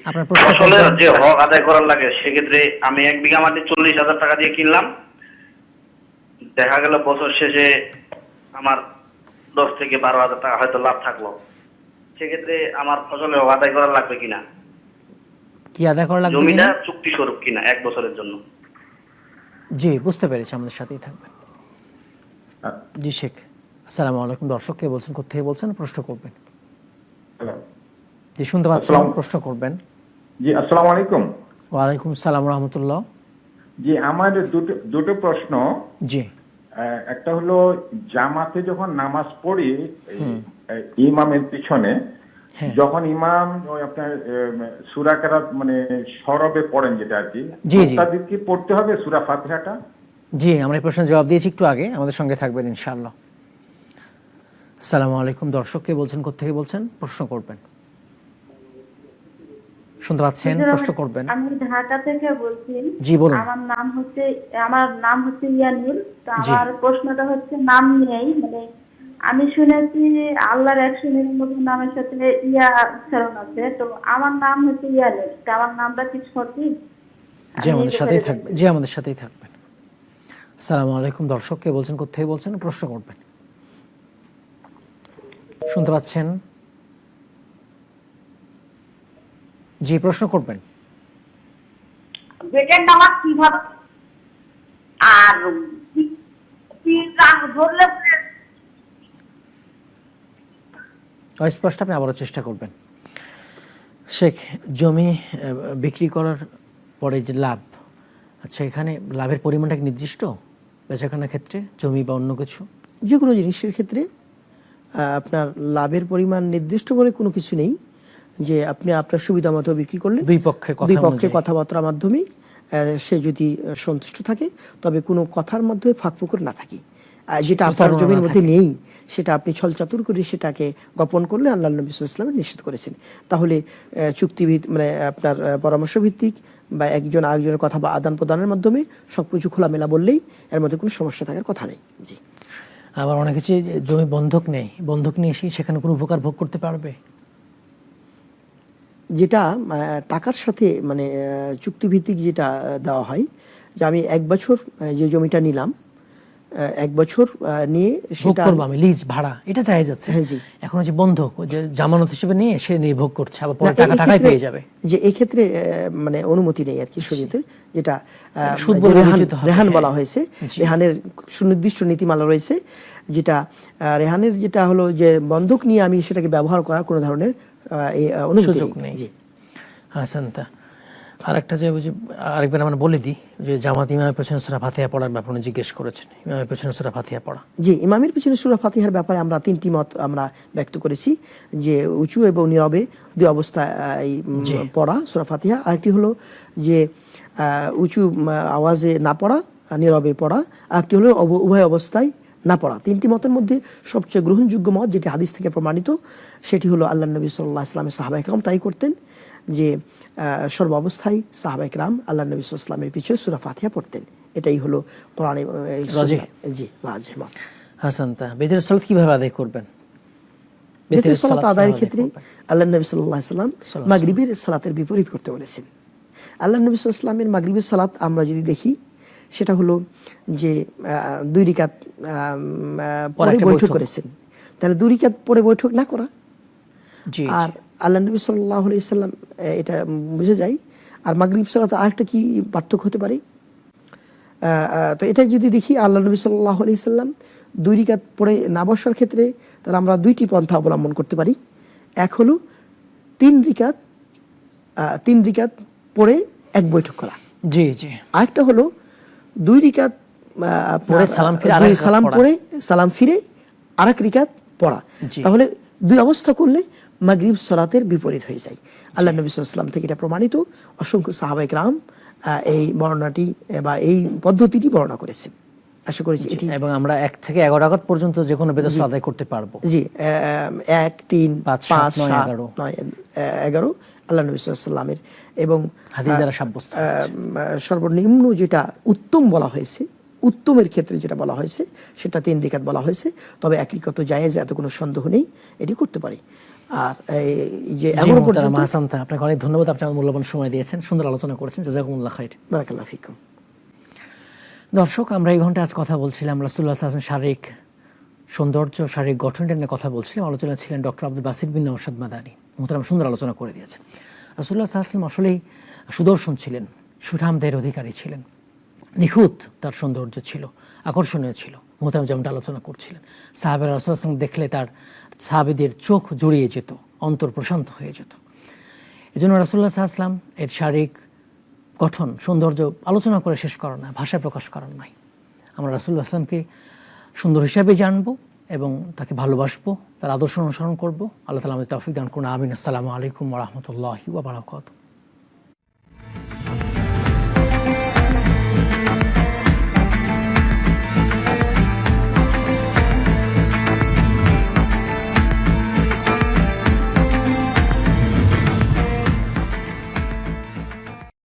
আপনার ফসলের যে হক আদায় করার লাগে, সেক্ষেত্রে আমি 1 বিঘা মাটি 40,000 টাকা দিয়ে কিনলাম, দেখা গেল বছর শেষে আমার 10 থেকে 12,000 টাকা হয়তো লাভ থাকলো, সেক্ষেত্রে আমার ফসলের হক আদায় করা লাগবে কিনা? কি আদায় করা লাগবে জমিটা কিনা? চুক্তি স্বরূপ কিনা 1 বছরের জন্য। জি, বুঝতে পেরেছি, আমাদের সাথেই থাকবেন। জি শেখ, আসসালামু আলাইকুম। দর্শক কে বলছেন, কোথেকে বলছেন, প্রশ্ন করবেন। জি, শুনতে পাচ্ছেন, প্রশ্ন করবেন। জি, আসসালামু আলাইকুম। ওয়ালাইকুম সালাম রাহমাতুল্লাহ। জি, আমার দুটো প্রশ্ন। জি। একটা হলো, জামাতে যখন নামাজ পড়ি ইমামের পিছনে, যখন ইমাম ওই আপনার সূরা কেরাত মানে সরবে পড়েন, যেটা আর কি, তাদের কি পড়তে হবে সূরা ফাতিহাটা? জি, আমরা এই প্রশ্নের জবাব দিয়েছি একটু আগে, আমাদের সঙ্গে থাকবেন ইনশাআল্লাহ। আসসালামু আলাইকুম। দর্শক কে বলছেন, কোথেকে বলছেন, প্রশ্ন করবেন। শুনতে পাচ্ছেন, প্রশ্ন করবেন। আমি ঢাকা থেকে বলছি। জি, বলুন। আমার নাম হচ্ছে ইয়ানুর। তো আমার প্রশ্নটা হচ্ছে নাম নিয়েই, মানে আমি শুনেছি আল্লাহর 199 নামের সাথে ইয়া উচ্চারণ আছে, তো আমার নাম হচ্ছে ইয়ানুর। তো আমার নামটা কি সঠিক? জি, আমাদের সাথেই থাকবেন। জি, আমাদের সাথেই থাকবেন। আসসালামু আলাইকুম। দর্শক কে বলছেন, কোথেকে বলছেন, প্রশ্ন করবেন। শুনতে পাচ্ছেন? জি, প্রশ্ন করবেন। বেটের নামাজ কিভাবে, আর ধরলে অস্পষ্ট, আপনি আবারও চেষ্টা করবেন। শেখ, জমি বিক্রি করার পরে যে লাভ, আচ্ছা, এখানে লাভের পরিমাণটা কি নির্দিষ্ট বেচাকেনার ক্ষেত্রে, জমি বা অন্য কিছু? যে কোনো জিনিসের ক্ষেত্রে আপনার লাভের পরিমাণ নির্দিষ্ট বলে কোনো কিছু নেই, যে আপনি আপনার সুবিধা মতো বিক্রি করলে দুই পক্ষের কথাবার্তার মাধ্যমে সে যদি সন্তুষ্ট থাকে, তবে কোনো কথার মধ্যে ফাঁকফোকর না থাকে, যেটা আপনার জমির মধ্যে নেই সেটা আপনি ছলচাতুর করে সেটাকে গোপন করলে আল্লাহ নবী সাল্লাল্লাহু আলাইহি ওয়াসাল্লাম নিষেধ করেছেন। তাহলে মানে আপনার পরামর্শ ভিত্তিক বা একজন আরেকজনের কথা বা আদান প্রদানের মাধ্যমে সবকিছু খোলামেলা বললেই এর মধ্যে কোনো সমস্যা থাকার কথা নেই। জি। আবার অনেক কিছু জমি বন্ধক নেই, বন্ধক নিয়ে এসে সেখানে কোনো উপকার ভোগ করতে পারবে? যেটা টাকার সাথে মানে চুক্তিভিত্তিক যেটা দেওয়া হয়, যে আমি 1 বছর যে জমিটা নিলাম, 1 বছর নিয়ে সেটা আমি লিজ ভাড়া, এটা জায়েজ আছে। হ্যাঁ, জি। এখন যে বন্ধক, যে জামানত হিসেবে নিয়ে সে নির্ভোগ করছে, আবার পরে টাকাই পেয়ে যাবে, যে এই ক্ষেত্রে মানে অনুমতি নেই আর কি শরীয়তের। যেটা রেহান বলা হয়েছে, রেহানের সুনির্দিষ্ট নীতিমালা রয়েছে, যেটা রেহানের যেটা হলো যে বন্ধক নিয়ে আমি সেটাকে ব্যবহার করার কোনো ধরনের অনুমতি নেই। হাসান, আরেকটা যে আরেকবার আমরা বলে দিই যে জামাত ইমামের পেছনে সূরা ফাতিহা পড়ার ব্যাপারে জিজ্ঞেস করেছেন, ইমামের পেছনে সূরা ফাতিহা পড়া। জি, ইমামের পেছনে সূরা ফাতিহার ব্যাপারে আমরা 3টি মত আমরা ব্যক্ত করেছি, যে উঁচু এবং নীরবে দুই অবস্থায় পড়া সূরা ফাতিহা। আরেকটি হলো যে উঁচু আওয়াজে না পড়া, নীরবে পড়া। আরেকটি হলো উভয় অবস্থায় না পড়া। 3টি মতের মধ্যে সবচেয়ে গ্রহণযোগ্য মত, যেটি হাদিস থেকে প্রমাণিত, সেটি হলো আল্লাহ নবী সাল্লাল্লাহু আলাইহি ওয়াসাল্লামের সাহাবায়ে কেরাম তাই করতেন, যে সর্ব অবস্থায় সাহাবায়ে কেরাম আল্লাহ নবী সাল্লাল্লাহু আলাইহি ওয়াসাল্লামের পিছনে সূরা ফাতিহা পড়তেন। এটাই হলো কোরআনে রাজিহ। জি, রাজিহ। হাসান, বেতের সালাত কিভাবে আদায় করবেন? বেতের সালাত আদায়ের ক্ষেত্রে আল্লাহ নবী সাল্লাল্লাহু আলাইহি ওয়াসাল্লাম মাগরিবের সালাতের বিপরীত করতে বলেছেন। আল্লাহ নবী সাল্লাল্লাহু আলাইহি ওয়াসাল্লামের মাগরিবের সালাত আমরা যদি দেখি, সেটা হলো যে 2 রাকাত পরে বৈঠক করেছেন। তাহলে 2 রাকাত পরে বৈঠক না করা, আর আল্লাহ নবী সাল্লাল্লাহু আলাইহি ওয়াসাল্লাম এটা বুঝে যায়। আর মাগরিব সালাতে আরেকটা কি পার্থক্য হতে পারে? তো এটা যদি দেখি, আল্লাহ নবী সাল্লাল্লাহু আলাইহি ওয়াসাল্লাম 2 রাকাত পরে না বসার ক্ষেত্রে তাহলে আমরা 2টি পন্থা অবলম্বন করতে পারি। এক হলো 3 রাকাত পরে এক বৈঠক করা। জি জি। আরেকটা হলো 2 রাকাত পরে সালাম পড়ে সালাম ফিরে আরেক রাকাত পড়া। তাহলে 2 অবস্থা করলে মাগরিব সালাতের বিপরীত হয়ে যায়। আল্লাহ নবী সাল্লাল্লাহু আলাইহি ওয়াসাল্লাম থেকে এটা প্রমাণিত, অসংখ্য সাহাবায়ে কেরাম এই বর্ণনাটি বা এই পদ্ধতিটি বর্ণনা করেছেন। আশা করি এটি, এবং আমরা 1 থেকে 11 রাকাত পর্যন্ত যে কোনো বেতের সালাত আদায় করতে পারবো। জি, 1 3 5 7 9 11 আল্লাহ নবী সাল্লাল্লাহু আলাইহি ওয়াসাল্লামের, এবং হাদিস দ্বারা সাব্যস্ত সর্বনিম্ন যেটা উত্তম বলা হয়েছে, উত্তমের ক্ষেত্রে যেটা বলা হয়েছে সেটা 3 রাকাত বলা হয়েছে। তবে 1 রাকাত জায়েজ, এত কোনো সন্দেহ নেই, এটি করতে পারি। আর এই যে এমন পর্যন্ত আপনাকে অনেক ধন্যবাদ, আপনি আমার মূল্যবান সময় দিয়েছেন, সুন্দর আলোচনা করেছেন, জাযাকুমুল্লাহ খাইর। বারাকাল্লাহু ফিকুম। দর্শক, আমরা এই ঘন্টা আজ কথা বলছিলাম রাসূলুল্লাহ সাল্লাল্লাহু আলাইহি ওয়াসাল্লাম শারীরিক সৌন্দর্য, শারীরিক গঠন নিয়ে কথা বলছিলাম। আলোচনা ছিলেন ডক্টর আব্দুল বাসিত বিন নওশাদ মাদানী। মুহতারাম সুন্দর আলোচনা করে দিয়েছেন। রাসূলুল্লাহ সাল্লাল্লাহু আলাইহি ওয়াসাল্লাম আসলেই সুদর্শন ছিলেন, সুঠামদের অধিকারী ছিলেন, নিখুঁত তার সৌন্দর্য ছিল, আকর্ষণীয় ছিল। মোহতারাম যেমনটা আলোচনা করছিলেন, সাহাবেরা রাসূলুল্লাহ সাল্লাল্লাহু আলাইহি ওয়াসাল্লাম দেখলে তার সাহাবীদের চোখ জুড়িয়ে যেত, অন্তর প্রশান্ত হয়ে যেত। এজন্য রাসূলুল্লাহ সাল্লাল্লাহু আলাইহি ওয়াসাল্লাম এর শারীরিক গঠন সৌন্দর্য আলোচনা করে শেষ করা নয়, ভাষায় প্রকাশ করার নয়। আমরা রাসূলুল্লাহ সাল্লাল্লাহু আলাইহি ওয়াসাল্লামকে সুন্দর হিসাবে জানবো এবং তাকে ভালোবাসবো, তার আদর্শ অনুসরণ করবো। আল্লাহ তাআলা আমাদের তৌফিক দান করুন। আমিন। আসসালামু আলাইকুম ওয়া রাহমাতুল্লাহি ওয়া বারাকাতুহু।